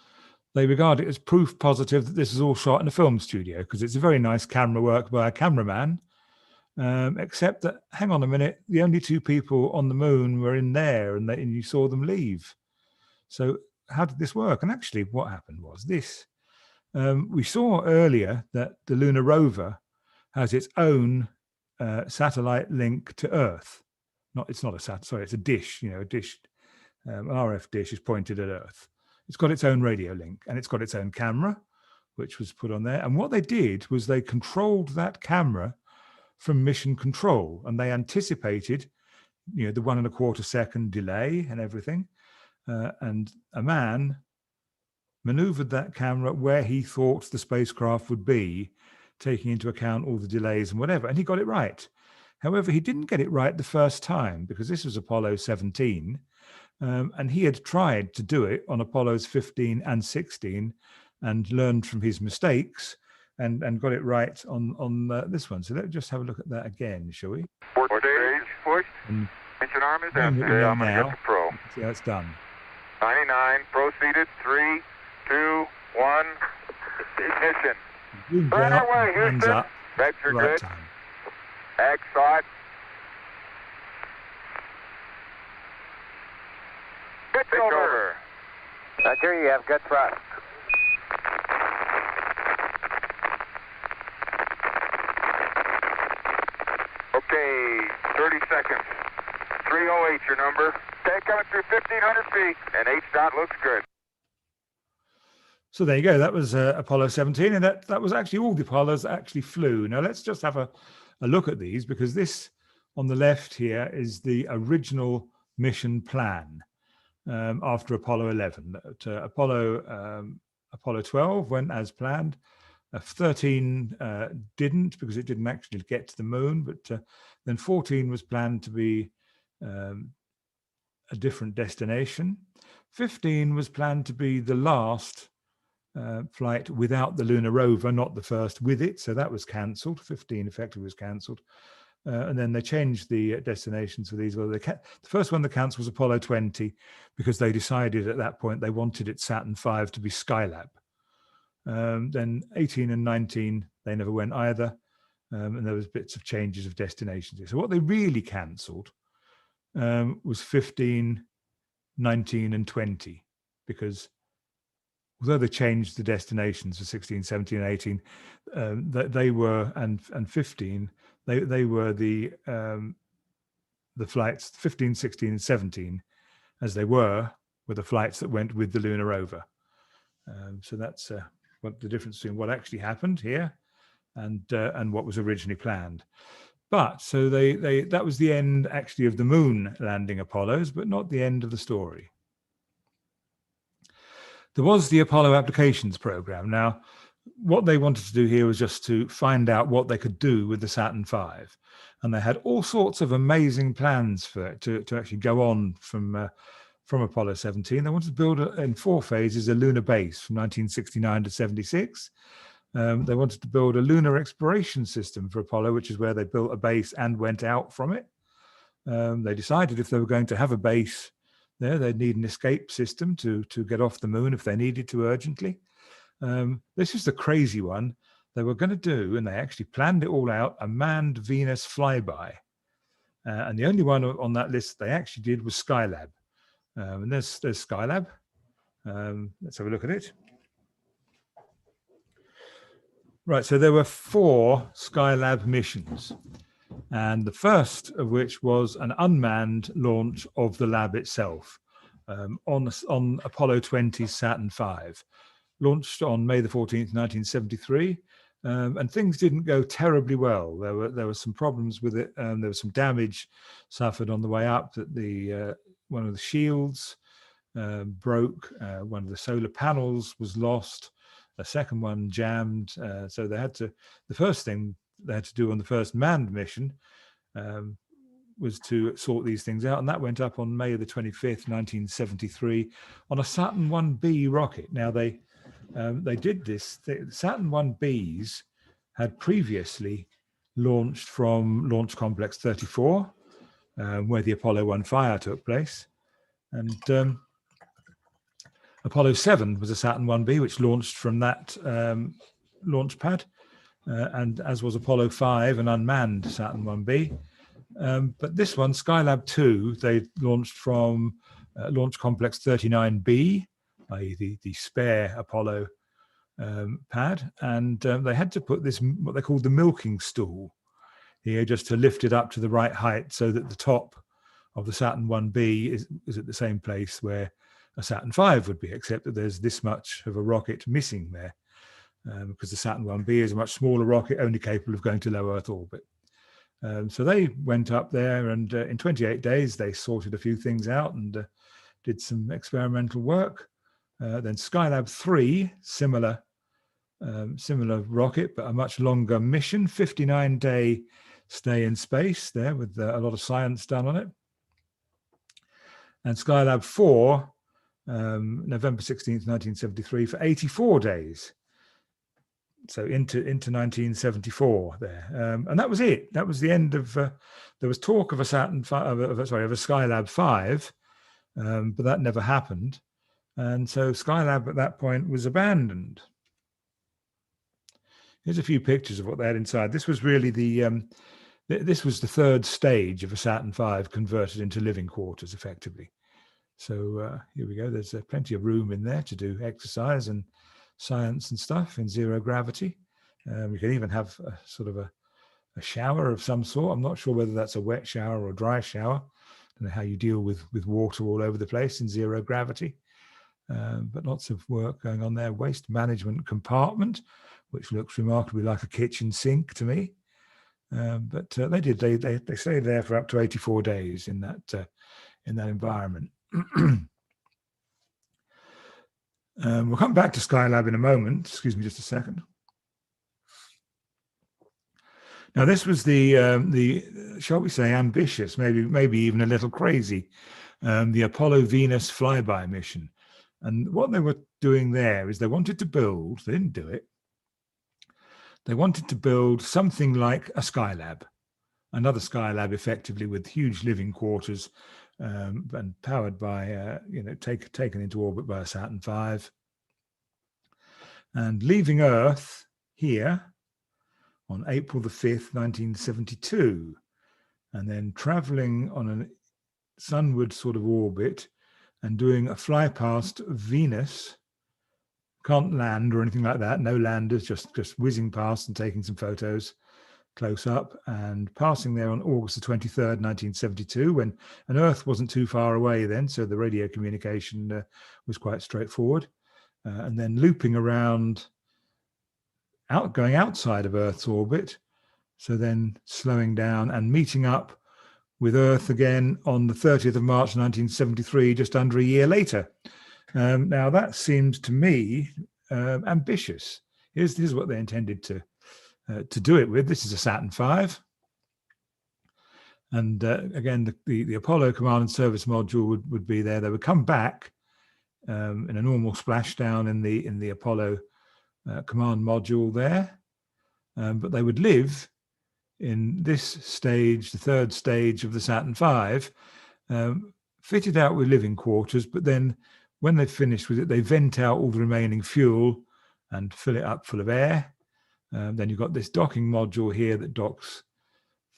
they regard it as proof positive that this is all shot in a film studio, because it's a very nice camera work by a cameraman, except that, hang on a minute, the only 2 people on the moon were in there and you saw them leave. So how did this work? And actually what happened was this. We saw earlier that the lunar rover has its own satellite link to Earth. It's not a sorry, it's a dish, a dish. An RF dish is pointed at Earth. It's got its own radio link, and it's got its own camera, which was put on there. And what they did was they controlled that camera from mission control, and they anticipated, the 1.25 second delay and everything. And a man maneuvered that camera where he thought the spacecraft would be, taking into account all the delays and whatever, and he got it right. However, he didn't get it right the first time, because this was Apollo 17, and he had tried to do it on Apollos 15 and 16 and learned from his mistakes and got it right on this one. So let's just have a look at that again, shall we? Port stage, push. Engine arm is empty. I'm going to get the pro. See how it's done. 99, proceeded. 3, 2, 1, ignition. Burn away, hands Houston. up, Vector right good. time. Exot. Pitch over. Roger, you have good thrust. Okay, 30 seconds. 308 your number. Tank coming through 1,500 feet, and H-dot looks good. So there you go. That was Apollo 17, and that was actually all the Apollos that actually flew. Now let's just have a look at these, because this on the left here is the original mission plan after Apollo 11. Apollo 12 went as planned. 13 didn't, because it didn't actually get to the moon, but then 14 was planned to be a different destination. 15 was planned to be the last flight without the lunar rover, not the first with it, so that was cancelled. 15 effectively was cancelled, and then they changed the destinations for these. Well, the first one that cancelled was Apollo 20, because they decided at that point they wanted its Saturn V to be Skylab. Then 18 and 19, they never went either, and there was bits of changes of destinations. So what they really cancelled was 15, 19 and 20, because although they changed the destinations for 16, 17, and 18, they were, and 15, they were the flights 15, 16, and 17, as they were the flights that went with the lunar rover. So that's what the difference between what actually happened here and what was originally planned. But so that was the end actually of the moon landing Apollos, but not the end of the story. There was the Apollo applications program. Now, what they wanted to do here was just to find out what they could do with the Saturn V. And they had all sorts of amazing plans for it to actually go on from Apollo 17. They wanted to build in 4 phases a lunar base from 1969 to 76. They wanted to build a lunar exploration system for Apollo, which is where they built a base and went out from it. They decided if they were going to have a base there, they'd need an escape system to get off the moon if they needed to urgently. This is the crazy one. They were going to do, and they actually planned it all out, a manned Venus flyby. And the only one on that list they actually did was Skylab. And there's Skylab. Let's have a look at it. Right, so there were 4 Skylab missions, and the first of which was an unmanned launch of the lab itself on Apollo 20 Saturn V, launched on May the 14th, 1973. And things didn't go terribly well. There were some problems with it. There was some damage suffered on the way up. That one of the shields broke. One of the solar panels was lost. A second one jammed. So they had to. The first thing they had to do on the first manned mission was to sort these things out, and that went up on May the 25th, 1973, on a Saturn 1B rocket. Now they did this. Saturn 1Bs had previously launched from Launch Complex 34, where the Apollo 1 fire took place, and Apollo 7 was a Saturn 1B, which launched from that launch pad, and as was Apollo 5, an unmanned Saturn 1B. But this one, Skylab 2, they launched from Launch Complex 39B, i.e. the spare Apollo pad, and they had to put this, what they called the milking stool here, just to lift it up to the right height so that the top of the Saturn 1B is at the same place where a Saturn V would be, except that there's this much of a rocket missing there, because the Saturn 1B is a much smaller rocket, only capable of going to low Earth orbit. So they went up there, and in 28 days, they sorted a few things out and did some experimental work. Then Skylab 3, similar rocket, but a much longer mission, 59-day stay in space there with a lot of science done on it. And Skylab 4, November 16th, 1973, for 84 days. So into 1974 there. And that was it. That was the end of, there was talk of a Skylab 5, but that never happened. And so Skylab at that point was abandoned. Here's a few pictures of what they had inside. This was really this was the third stage of a Saturn V converted into living quarters, effectively. So here we go. There's plenty of room in there to do exercise and science and stuff in zero gravity. We can even have a sort of a shower of some sort. I'm not sure whether that's a wet shower or a dry shower. I don't know how you deal with water all over the place in zero gravity. But lots of work going on there. Waste management compartment, which looks remarkably like a kitchen sink to me. But they stayed there for up to 84 days in that environment. We'll come back to Skylab in a moment. Excuse me just a second. Now, this was the shall we say, ambitious, maybe even a little crazy, the Apollo Venus flyby mission. And what they were doing there is they wanted to build, they didn't do it, they wanted to build something like a Skylab, another Skylab effectively with huge living quarters and powered by, taken into orbit by a Saturn V. And leaving Earth here on April the 5th, 1972, and then traveling on a sunward sort of orbit and doing a fly past Venus. Can't land or anything like that, no landers, just whizzing past and taking some photos close up, and passing there on August the 23rd, 1972, and Earth wasn't too far away then, so the radio communication was quite straightforward. And then looping around, going outside of Earth's orbit, so then slowing down and meeting up with Earth again on the 30th of March, 1973, just under a year later. Now that seems to me ambitious. Here's what they intended to do it with. This is a Saturn V. And again, the Apollo Command and Service module would be there. They would come back in a normal splashdown in the Apollo command module there. But they would live in this stage, the third stage of the Saturn V, fitted out with living quarters, but then when they've finished with it, they vent out all the remaining fuel and fill it up full of air. Then you've got this docking module here that docks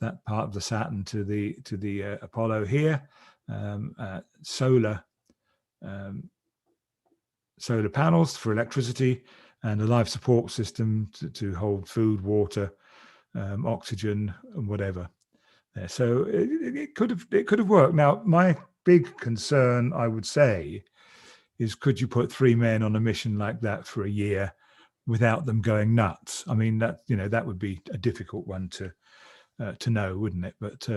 that part of the Saturn to the Apollo here. Solar panels for electricity, and a life support system to hold food, water, oxygen, and whatever. So it could have worked. Now, my big concern, I would say, is could you put 3 men on a mission like that for a year without them going nuts? I mean, that would be a difficult one to know, wouldn't it? But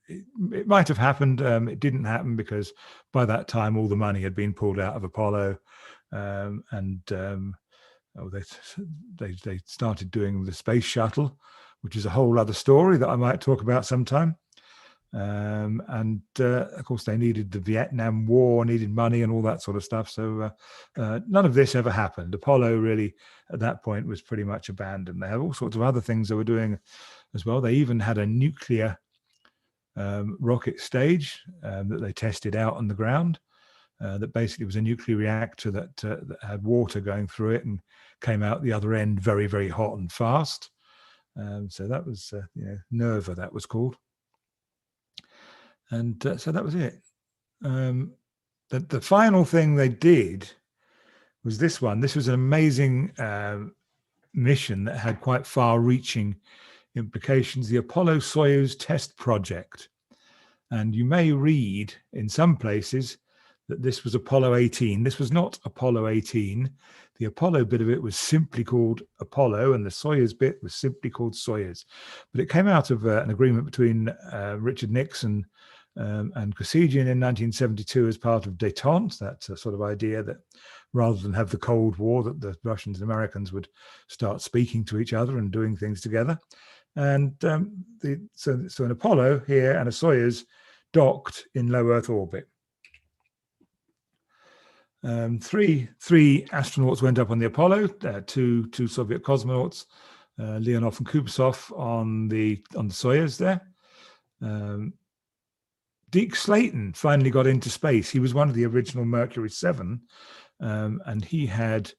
it might have happened. It didn't happen because by that time all the money had been pulled out of Apollo, they started doing the space shuttle, which is a whole other story that I might talk about sometime. Of course, they needed the Vietnam War, needed money and all that sort of stuff. So none of this ever happened. Apollo really, at that point, was pretty much abandoned. They had all sorts of other things they were doing as well. They even had a nuclear rocket stage that they tested out on the ground. That basically was a nuclear reactor that had water going through it and came out the other end very, very hot and fast. So that was, Nerva, that was called. And so that was it. The final thing they did was this one. This was an amazing mission that had quite far-reaching implications, the Apollo SOYUZ test project. And you may read in some places that this was Apollo 18. This was not Apollo 18. The Apollo bit of it was simply called Apollo, and the Soyuz bit was simply called Soyuz. But it came out of an agreement between Richard Nixon and Kosygin in 1972 as part of détente, that sort of idea that rather than have the Cold War, that the Russians and Americans would start speaking to each other and doing things together. And so an Apollo here and a Soyuz docked in low Earth orbit. Three astronauts went up on the Apollo, two Soviet cosmonauts, Leonov and Kubasov on the Soyuz there. Deke Slayton finally got into space. He was one of the original Mercury 7, and he had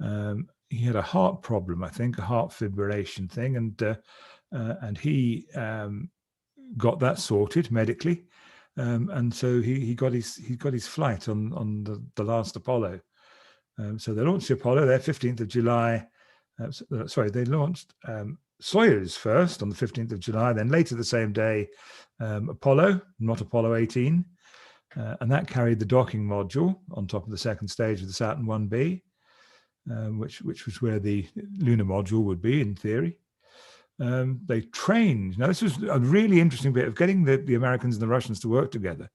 a heart problem, I think, a heart fibrillation thing, and he got that sorted medically, and so he got his flight on the last Apollo. So they launched the Apollo there, 15th of July. They launched Soyuz first on the 15th of July, then later the same day, Apollo, not Apollo 18, and that carried the docking module on top of the second stage of the Saturn 1B, which was where the lunar module would be in theory. They trained. Now, this was a really interesting bit of getting the Americans and the Russians to work together.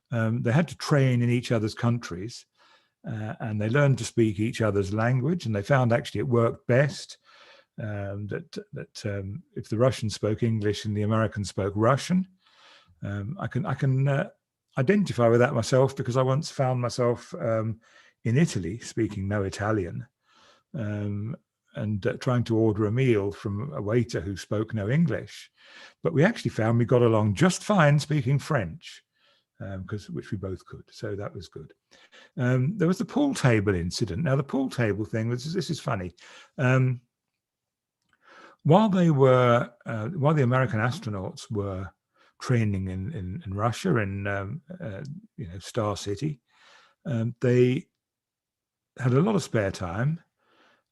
They had to train in each other's countries, and they learned to speak each other's language, and they found actually it worked best. That if the Russians spoke English and the Americans spoke Russian, I can identify with that myself, because I once found myself in Italy speaking no Italian and trying to order a meal from a waiter who spoke no English, but we actually found we got along just fine speaking French, which we both could, so that was good. There was the pool table incident. Now the pool table thing this is funny. While the American astronauts were training in Russia in Star City, they had a lot of spare time,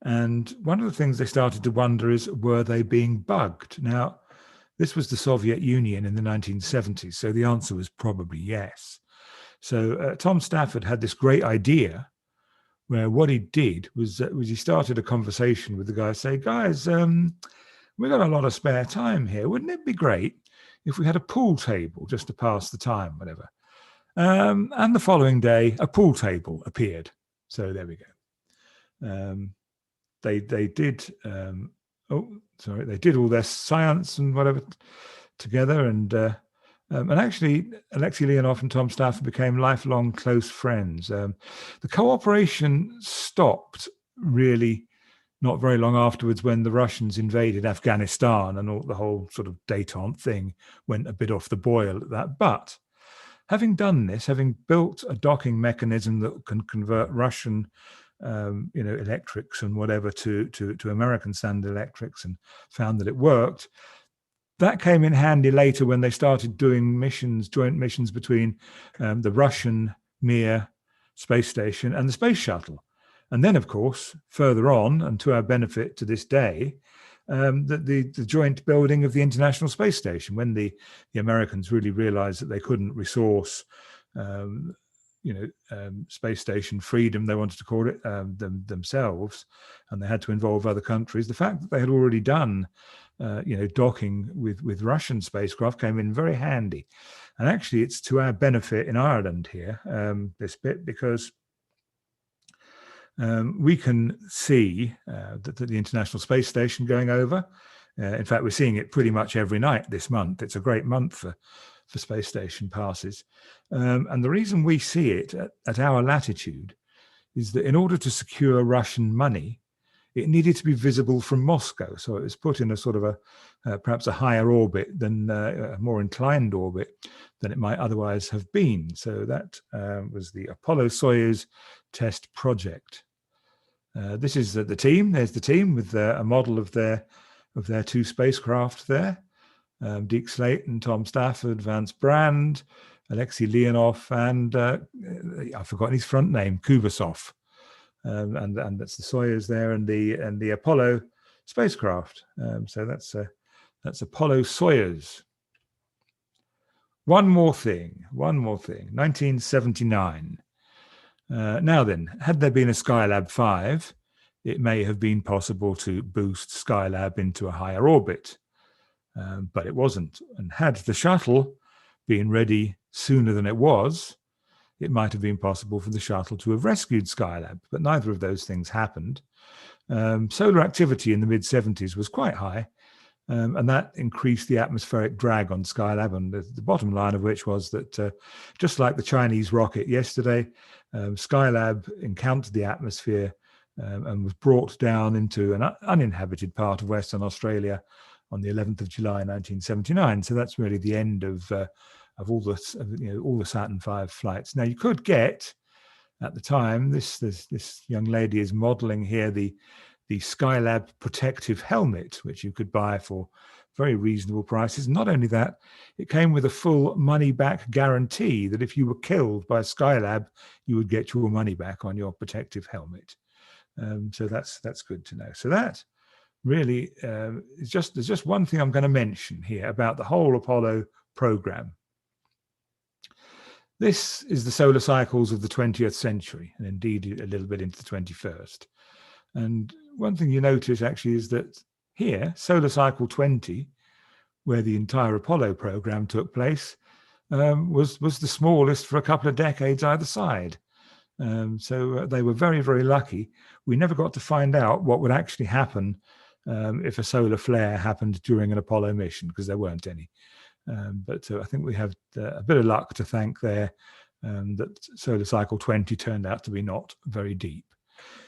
and one of the things they started to wonder is, were they being bugged? Now, this was the Soviet Union in the 1970s, so the answer was probably yes. So Tom Stafford had this great idea, where what he did was he started a conversation with the guys, say, guys, we've got a lot of spare time here. Wouldn't it be great if we had a pool table just to pass the time, whatever? And the following day, a pool table appeared. So there we go. They did all their science and whatever together, and actually Alexei Leonov and Tom Stafford became lifelong close friends. The cooperation stopped really not very long afterwards, when the Russians invaded Afghanistan, and the whole sort of détente thing went a bit off the boil at that. But having done this, having built a docking mechanism that can convert Russian electrics and whatever to American standard electrics, and found that it worked, that came in handy later when they started doing joint missions between the Russian Mir space station and the space shuttle. And then, of course, further on, and to our benefit to this day, the joint building of the International Space Station, when the Americans really realized that they couldn't resource space station freedom, they wanted to call it, themselves, and they had to involve other countries. The fact that they had already done docking with Russian spacecraft came in very handy. And actually it's to our benefit in Ireland here, this bit, because we can see the International Space Station going over. In fact, we're seeing it pretty much every night this month. It's a great month for space station passes. And the reason we see it at our latitude is that in order to secure Russian money, it needed to be visible from Moscow. So it was put in a sort of perhaps a higher orbit than a more inclined orbit than it might otherwise have been. So that was the Apollo-Soyuz test project. This is the team. There's the team with a model of their two spacecraft there. Deke Slayton, Tom Stafford, Vance Brand, Alexei Leonov, and I've forgotten his front name, Kubasov. And that's the Soyuz there, and the Apollo spacecraft. So that's Apollo-Soyuz. One more thing, 1979. Now then, had there been a Skylab 5, it may have been possible to boost Skylab into a higher orbit, but it wasn't. And had the shuttle been ready sooner than it was, it might have been possible for the shuttle to have rescued Skylab, but neither of those things happened. Solar activity in the mid-70s was quite high, and that increased the atmospheric drag on Skylab, and the bottom line of which was that just like the Chinese rocket yesterday, Skylab encountered the atmosphere and was brought down into an uninhabited part of Western Australia on the 11th of July 1979. So that's really the end of all the Saturn V flights. Now you could get, at the time, this young lady is modeling here the Skylab protective helmet, which you could buy for very reasonable prices. Not only that, it came with a full money-back guarantee that if you were killed by Skylab, you would get your money back on your protective helmet. So that's good to know. So that really is there's just one thing I'm going to mention here about the whole Apollo program. This is the solar cycles of the 20th century, and indeed a little bit into the 21st. And one thing you notice actually is that here, solar cycle 20, where the entire Apollo program took place, was the smallest for a couple of decades either side. So they were very, very lucky. We never got to find out what would actually happen if a solar flare happened during an Apollo mission, because there weren't any. But I think we have a bit of luck to thank there that solar cycle 20 turned out to be not very deep.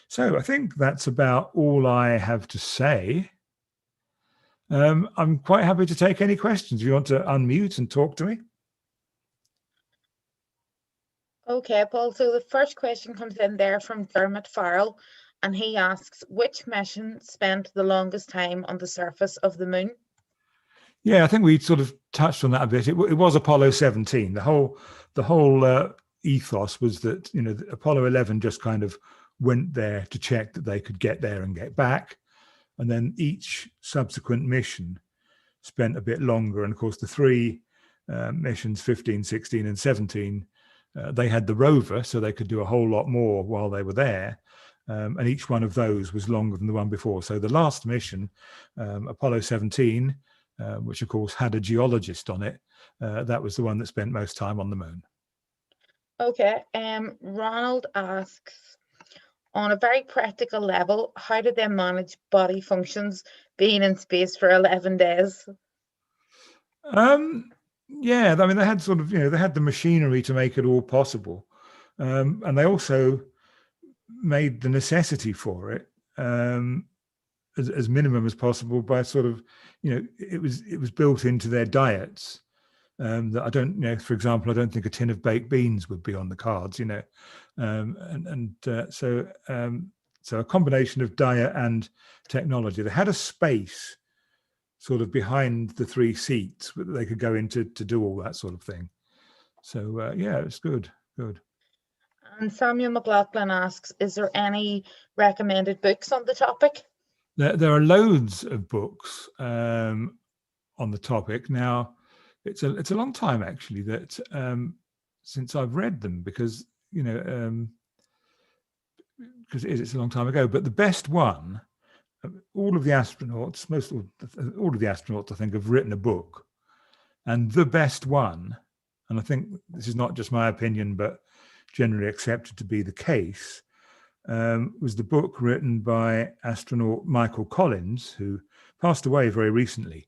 So I think that's about all I have to say. I'm quite happy to take any questions. If you want to unmute and talk to me. Okay, Paul. So the first question comes in there from Dermot Farrell, and he asks, which mission spent the longest time on the surface of the moon? Yeah, I think we sort of touched on that a bit. It was Apollo 17. The whole ethos was that, you know, Apollo 11 just kind of went there to check that they could get there and get back. And then each subsequent mission spent a bit longer. And of course, the three missions, 15, 16, and 17, they had the rover, so they could do a whole lot more while they were there. And each one of those was longer than the one before. So the last mission, Apollo 17, which of course had a geologist on it, that was the one that spent most time on the moon. Okay, Ronald asks, on a very practical level, how did they manage body functions being in space for 11 days? Yeah, I mean, they had sort of, you know, they had the machinery to make it all possible. And they also made the necessity for it as minimum as possible by sort of, you know, it was built into their diets. That I don't, you know, for example, I don't think a tin of baked beans would be on the cards, you know. So a combination of diet and technology. They had a space sort of behind the three seats that they could go into to do all that sort of thing. So yeah, it's good. And Samuel McLaughlin asks, is there any recommended books on the topic? There are loads of books on the topic. Now, it's a long time actually that since I've read them, because, you know, because it's a long time ago. But the best one, all of the astronauts, all of the astronauts, I think, have written a book, and the best one, and I think this is not just my opinion, but generally accepted to be the case, was the book written by astronaut Michael Collins, who passed away very recently.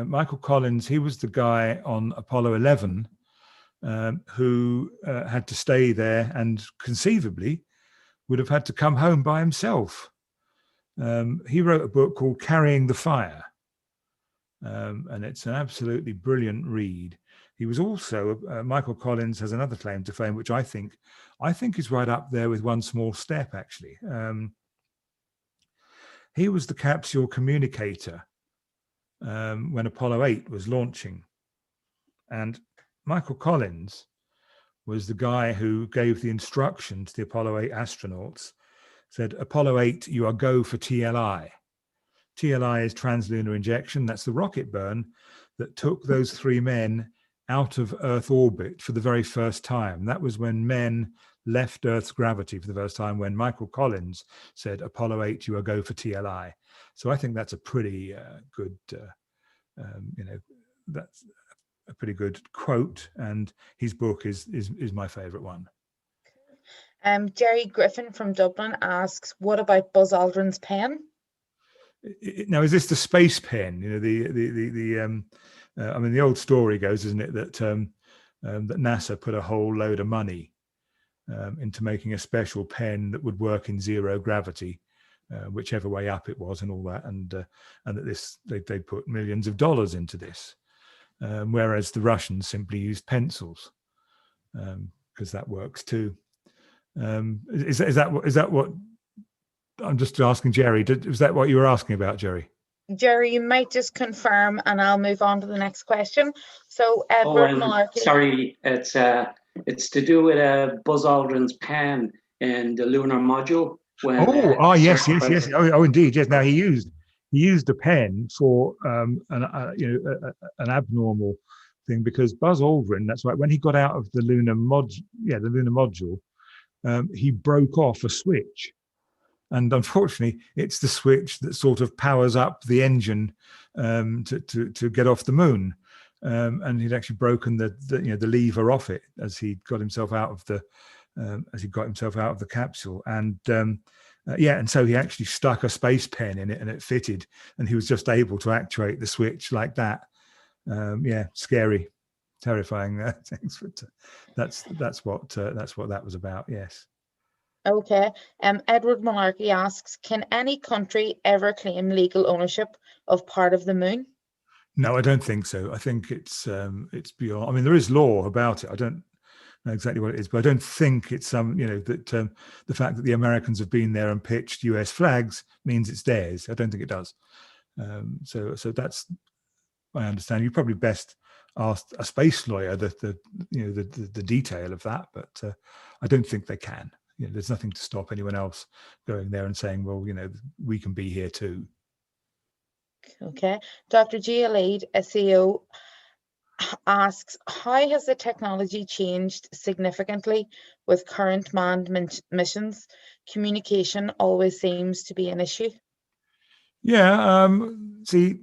Michael Collins, he was the guy on Apollo 11 who had to stay there and conceivably would have had to come home by himself. He wrote a book called Carrying the Fire, and it's an absolutely brilliant read. He was also, Michael Collins has another claim to fame, which I think is right up there with One Small Step, actually. He was the capsule communicator when Apollo 8 was launching. And Michael Collins was the guy who gave the instruction to the Apollo 8 astronauts, said, Apollo 8, you are go for TLI. TLI is translunar injection. That's the rocket burn that took those three men out of Earth orbit for the very first time. That was when men left Earth's gravity for the first time, when Michael Collins said, Apollo 8, you are go for TLI. So I think that's a pretty good, you know, that's pretty good quote, and his book is my favorite one. Jerry Griffin from Dublin asks, what about Buzz Aldrin's pen? Now, is this the space pen? You know, I mean, the old story goes, isn't it, that that NASA put a whole load of money into making a special pen that would work in zero gravity, whichever way up it was, and all that, and that they put millions of dollars into this, whereas the Russians simply used pencils, because that works too. Is that what I'm just asking Jerry? Was that what you were asking about, Jerry? Jerry, you might just confirm, and I'll move on to the next question. So, Edward Malarkey. Sorry, it's to do with Buzz Aldrin's pen in the lunar module. When, yes. Oh, indeed, yes. Now he used the pen for an abnormal thing, because Buzz Aldrin, that's right, when he got out of the lunar module, he broke off a switch. And unfortunately, it's the switch that sort of powers up the engine to get off the moon. And he'd actually broken the lever off it as he got himself out of the capsule. And and so he actually stuck a space pen in it, and it fitted, and he was just able to actuate the switch like that. Scary, terrifying things. But that's what that was about. Yes. Okay. Edward Malarkey asks, can any country ever claim legal ownership of part of the moon? No, I don't think so. I think it's beyond. I mean, there is law about it. I don't know exactly what it is, but I don't think it's that the fact that the Americans have been there and pitched US flags means it's theirs. I don't think it does. So that's my understanding. You probably best ask a space lawyer the detail of that, but I don't think they can. There's nothing to stop anyone else going there and saying, well, we can be here too. Okay. Dr. Gilead, SEO, asks, how has the technology changed significantly with current manned missions? Communication always seems to be an issue. Yeah. See,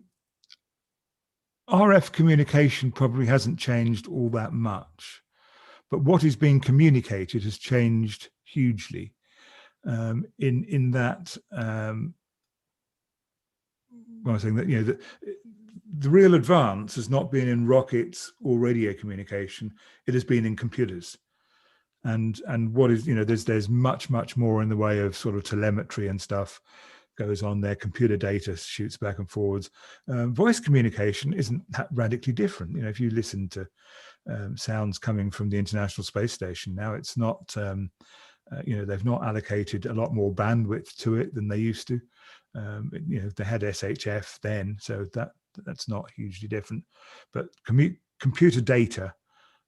RF communication probably hasn't changed all that much, but what is being communicated has changed hugely. In that, I was saying that the real advance has not been in rockets or radio communication; it has been in computers. And what is there's much more in the way of sort of telemetry and stuff goes on there. Computer data shoots back and forwards. Voice communication isn't that radically different. If you listen to sounds coming from the International Space Station now, it's not. They've not allocated a lot more bandwidth to it than they used to. They had SHF then, so that's not hugely different. But computer data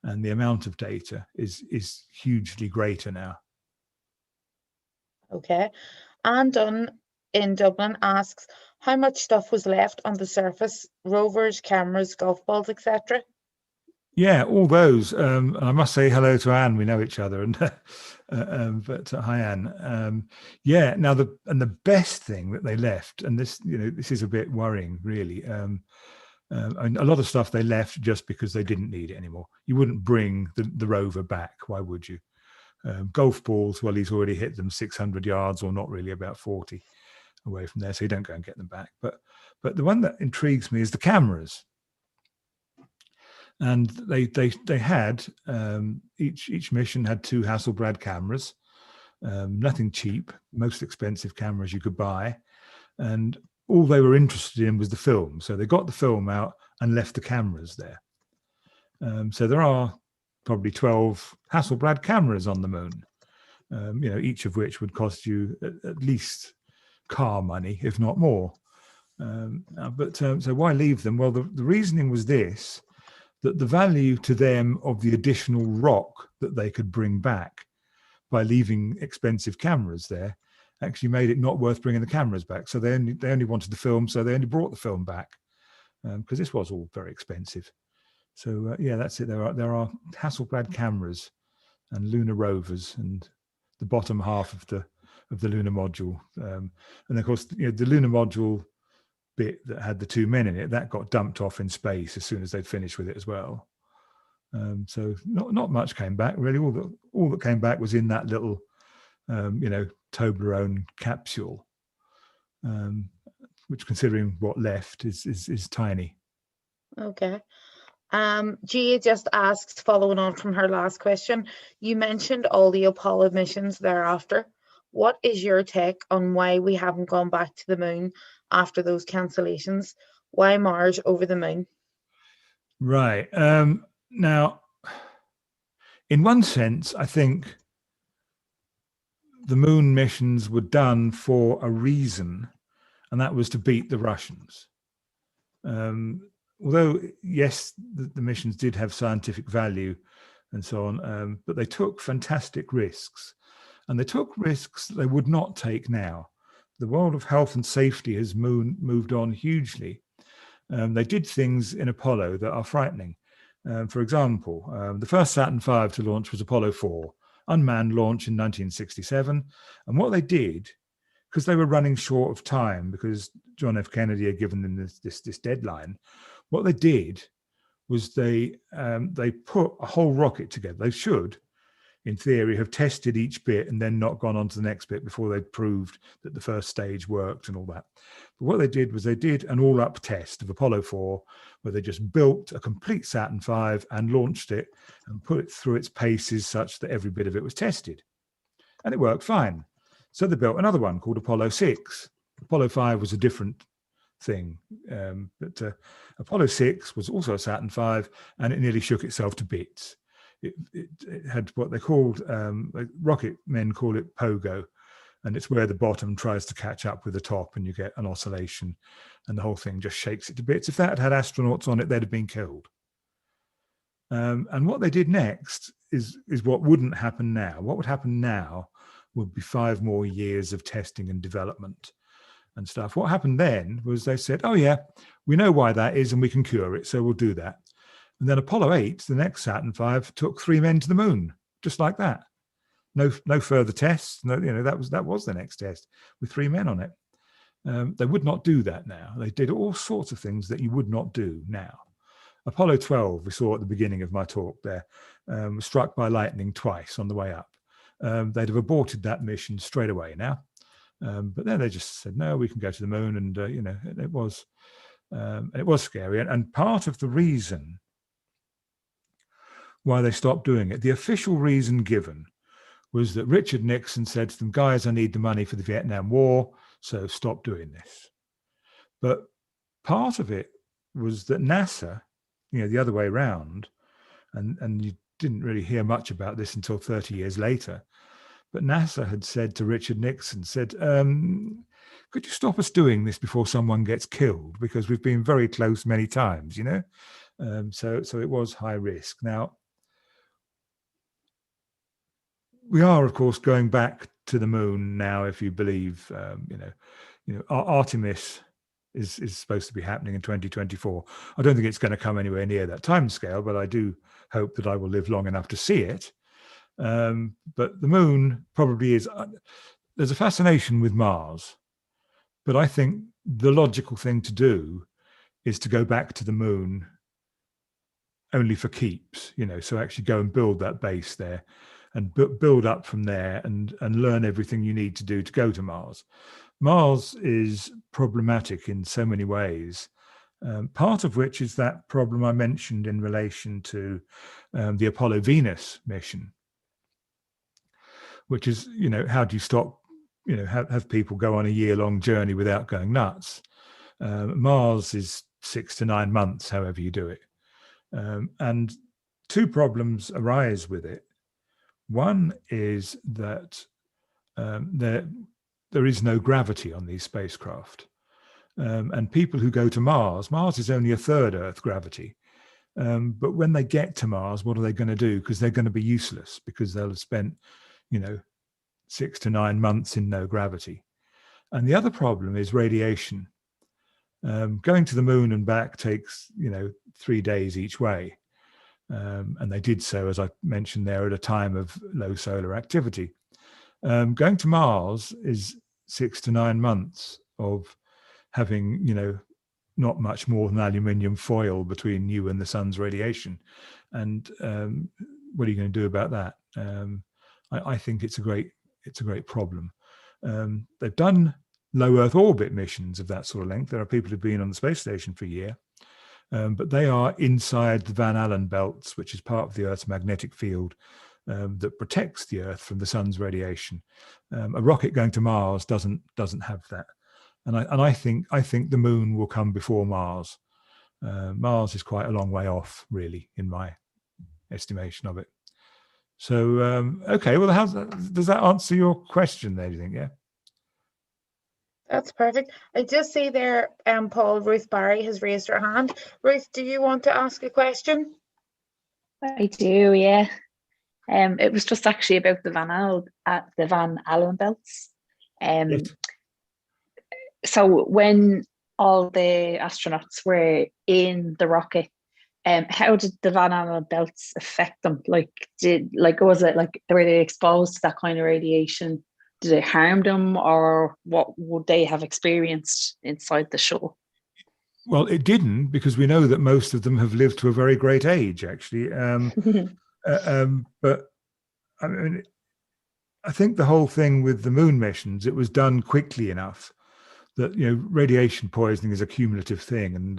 and the amount of data is hugely greater now. Okay. Andon in Dublin asks, how much stuff was left on the surface? Rovers, cameras, golf balls, etc. Yeah, all those. I must say hello to Anne. We know each other, and but hi, Anne. Now the best thing that they left, and this is a bit worrying, really. And a lot of stuff they left just because they didn't need it anymore. You wouldn't bring the rover back. Why would you? Golf balls. Well, he's already hit them 600 yards, or not really, about 40 away from there, so you don't go and get them back. But the one that intrigues me is the cameras. And they had each mission had 2 Hasselblad cameras, nothing cheap, most expensive cameras you could buy, and all they were interested in was the film. So they got the film out and left the cameras there. So there are probably 12 Hasselblad cameras on the moon, each of which would cost you at least car money, if not more. So why leave them? Well, the reasoning was this: that the value to them of the additional rock that they could bring back by leaving expensive cameras there actually made it not worth bringing the cameras back. So they only wanted the film, so they only brought the film back, because this was all very expensive. So that's it. There are Hasselblad cameras and lunar rovers and the bottom half of the lunar module, and of course the lunar module bit that had the 2 men in it, that got dumped off in space as soon as they'd finished with it as well. So not much came back really. All that came back was in that little, Toblerone capsule, which, considering what left, is tiny. Okay. Gia just asks, following on from her last question, you mentioned all the Apollo missions thereafter. What is your take on why we haven't gone back to the moon after those cancellations? Why Mars over the moon? Right. Now, in one sense, I think the moon missions were done for a reason, and that was to beat the Russians. Although, yes, the missions did have scientific value and so on, but they took fantastic risks, and they took risks they would not take now. The world of health and safety has moved on hugely. They did things in Apollo that are frightening. For example, the first Saturn V to launch was Apollo 4, unmanned launch in 1967. And what they did, because they were running short of time, because John F. Kennedy had given them this deadline, what they did was they put a whole rocket together. They should, in theory, have tested each bit and then not gone on to the next bit before they'd proved that the first stage worked and all that. But what they did was they did an all-up test of Apollo 4, where they just built a complete Saturn V and launched it and put it through its paces such that every bit of it was tested. And it worked fine. So they built another one called Apollo 6. Apollo 5 was a different thing. But Apollo 6 was also a Saturn V, and it nearly shook itself to bits. It had what they called, rocket men call it pogo, and it's where the bottom tries to catch up with the top and you get an oscillation and the whole thing just shakes it to bits. If that had astronauts on it, they'd have been killed. And what they did next is what wouldn't happen now. What would happen now would be 5 more years of testing and development and stuff. What happened then was they said, oh yeah, we know why that is and we can cure it, so we'll do that. And then Apollo 8, the next Saturn V, took 3 men to the moon, just like that. No further tests. No, that was the next test with 3 men on it. They would not do that now. They did all sorts of things that you would not do now. Apollo 12, we saw at the beginning of my talk there, was struck by lightning twice on the way up. They'd have aborted that mission straight away now. But then they just said, no, we can go to the moon. And, it was scary. And part of the reason why they stopped doing it, the official reason given, was that Richard Nixon said to them, guys, I need the money for the Vietnam War, so stop doing this. But part of it was that NASA, the other way around, and you didn't really hear much about this until 30 years later, but NASA had said to Richard Nixon, could you stop us doing this before someone gets killed? Because we've been very close many times, So it was high risk. Now, we are, of course, going back to the moon now, if you believe, Artemis is supposed to be happening in 2024. I don't think it's going to come anywhere near that timescale, but I do hope that I will live long enough to see it. But the moon probably is. There's a fascination with Mars, but I think the logical thing to do is to go back to the moon only for keeps, so actually go and build that base there and build up from there and learn everything you need to do to go to Mars. Mars is problematic in so many ways, part of which is that problem I mentioned in relation to the Apollo Venus mission, which is, how do you stop, have people go on a year-long journey without going nuts? Mars is 6 to 9 months, however you do it. And 2 problems arise with it. One is that there is no gravity on these spacecraft. And people who go to Mars is only 1/3 Earth gravity. But when they get to Mars, what are they going to do? Because they're going to be useless, because they'll have spent, 6 to 9 months in no gravity. And the other problem is radiation. Going to the moon and back takes, 3 days each way. And they did so, as I mentioned there, at a time of low solar activity. Going to Mars is 6 to 9 months of having, not much more than aluminium foil between you and the sun's radiation. And what are you going to do about that? I think it's a great problem. They've done low Earth orbit missions of that sort of length. There are people who've been on the space station for a year, but they are inside the Van Allen belts, which is part of the Earth's magnetic field that protects the Earth from the sun's radiation. A rocket going to Mars doesn't have that, and I think the moon will come before Mars. Mars is quite a long way off, really, in my estimation of it. So okay, well, does that answer your question there, do you think? Yeah. That's perfect. I just see there, Paul, Ruth Barry has raised her hand. Ruth, do you want to ask a question? I do, yeah. It was just actually about the Van Allen belts. Yes. So when all the astronauts were in the rocket, how did the Van Allen belts affect them? Was it like, were they exposed to that kind of radiation? Did it harm them, or what would they have experienced inside the shuttle? Well, it didn't, because we know that most of them have lived to a very great age, actually. But I mean, I think the whole thing with the moon missions, it was done quickly enough that, radiation poisoning is a cumulative thing, and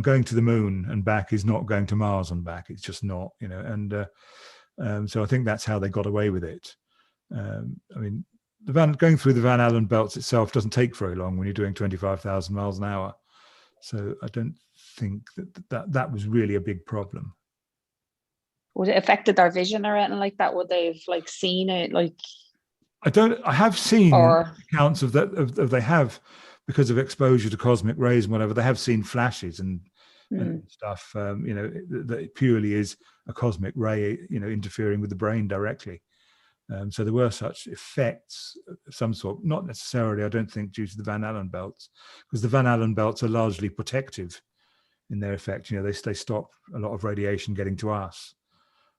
going to the moon and back is not going to Mars and back. It's just not, and so I think that's how they got away with it. I mean, going through the Van Allen belts itself doesn't take very long when you're doing 25,000 miles an hour. So I don't think that was really a big problem. Would it affected their vision or anything like that? Would they have seen it? I have seen accounts of that. They have, because of exposure to cosmic rays and whatever, they have seen flashes and stuff. That it purely is a cosmic ray, interfering with the brain directly. So there were such effects of some sort, not necessarily, I don't think, due to the Van Allen belts, because the Van Allen belts are largely protective in their effect. They stop a lot of radiation getting to us.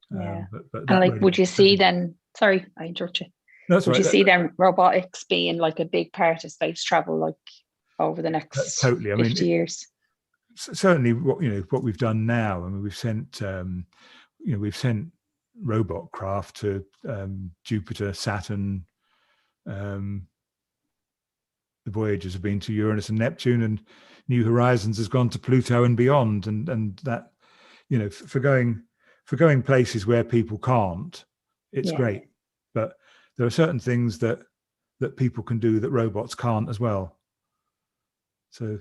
Yeah. But would you see then? Sorry, I interrupt you. That's would right. You see then robotics being a big part of space travel, over the next totally? 50 years? Certainly, what we've done now. I mean, we've sent robot craft to Jupiter, Saturn. The Voyagers have been to Uranus and Neptune, and New Horizons has gone to Pluto and beyond. And that, for going places where people can't, it's great. But there are certain things that people can do that robots can't as well. So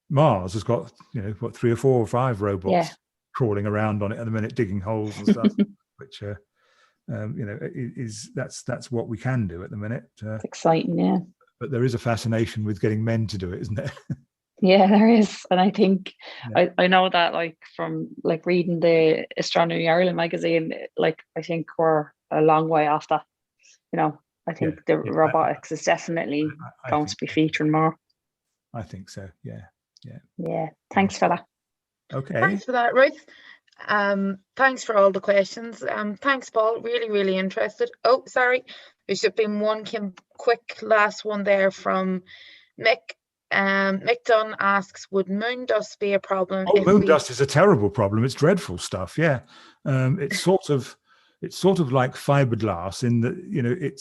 Mars has got 3 or 4 or 5 robots crawling around on it at the minute, digging holes and stuff, which that's what we can do at the minute. It's exciting, yeah. But there is a fascination with getting men to do it, isn't there? Yeah, there is. And I think I know that from reading the Astronomy Ireland magazine, I think we're a long way off that. I think the robotics is definitely going to be featuring more. I think so. Yeah. Thanks for that. Okay. Thanks for that, Ruth. Thanks for all the questions. Thanks, Paul. Really, really interested. Oh, sorry. There should be one quick last one there from Mick. Mick Dunn asks, would moon dust be a problem? Moon dust is a terrible problem. It's dreadful stuff. Yeah. It's sort of like fiberglass in that,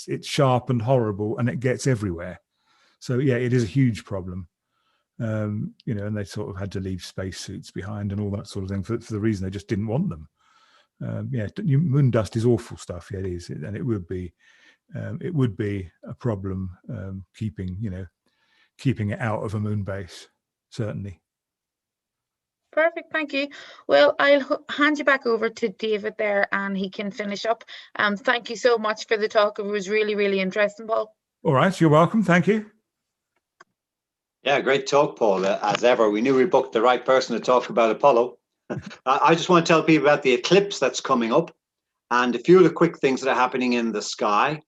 it's sharp and horrible and it gets everywhere. So yeah, it is a huge problem. And they sort of had to leave spacesuits behind and all that sort of thing for the reason they just didn't want them. Moon dust is awful stuff. Yeah, it is, and it would be a problem keeping it out of a moon base, certainly. Perfect, thank you. Well, I'll hand you back over to David there, and he can finish up. Thank you so much for the talk. It was really, really interesting, Paul. All right, you're welcome. Thank you. Yeah, great talk, Paul. As ever, we knew we booked the right person to talk about Apollo. I just want to tell people about the eclipse that's coming up and a few of the quick things that are happening in the sky.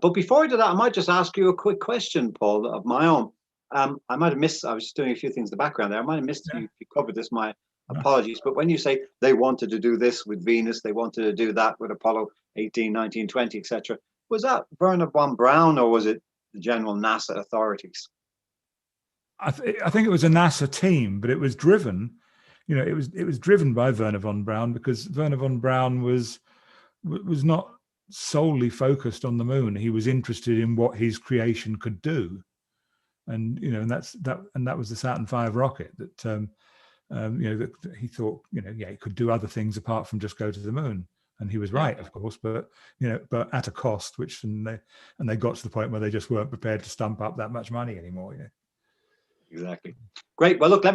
But before I do that, I might just ask you a quick question, Paul, of my own. I might have missed, I was just doing a few things in the background there. I might have missed if you covered this, my apologies. But when you say they wanted to do this with Venus, they wanted to do that with Apollo 18, 19, 20, etc., was that Wernher von Braun or was it the general NASA authorities? I think it was a NASA team, but it was driven, it was driven by Wernher von Braun, because Wernher von Braun was not solely focused on the moon. He was interested in what his creation could do, and and that was the Saturn V rocket that that he thought it could do other things apart from just go to the moon. And he was right, of course, but but at a cost, and they got to the point where they just weren't prepared to stump up that much money anymore. Exactly. Great. Well, look, let me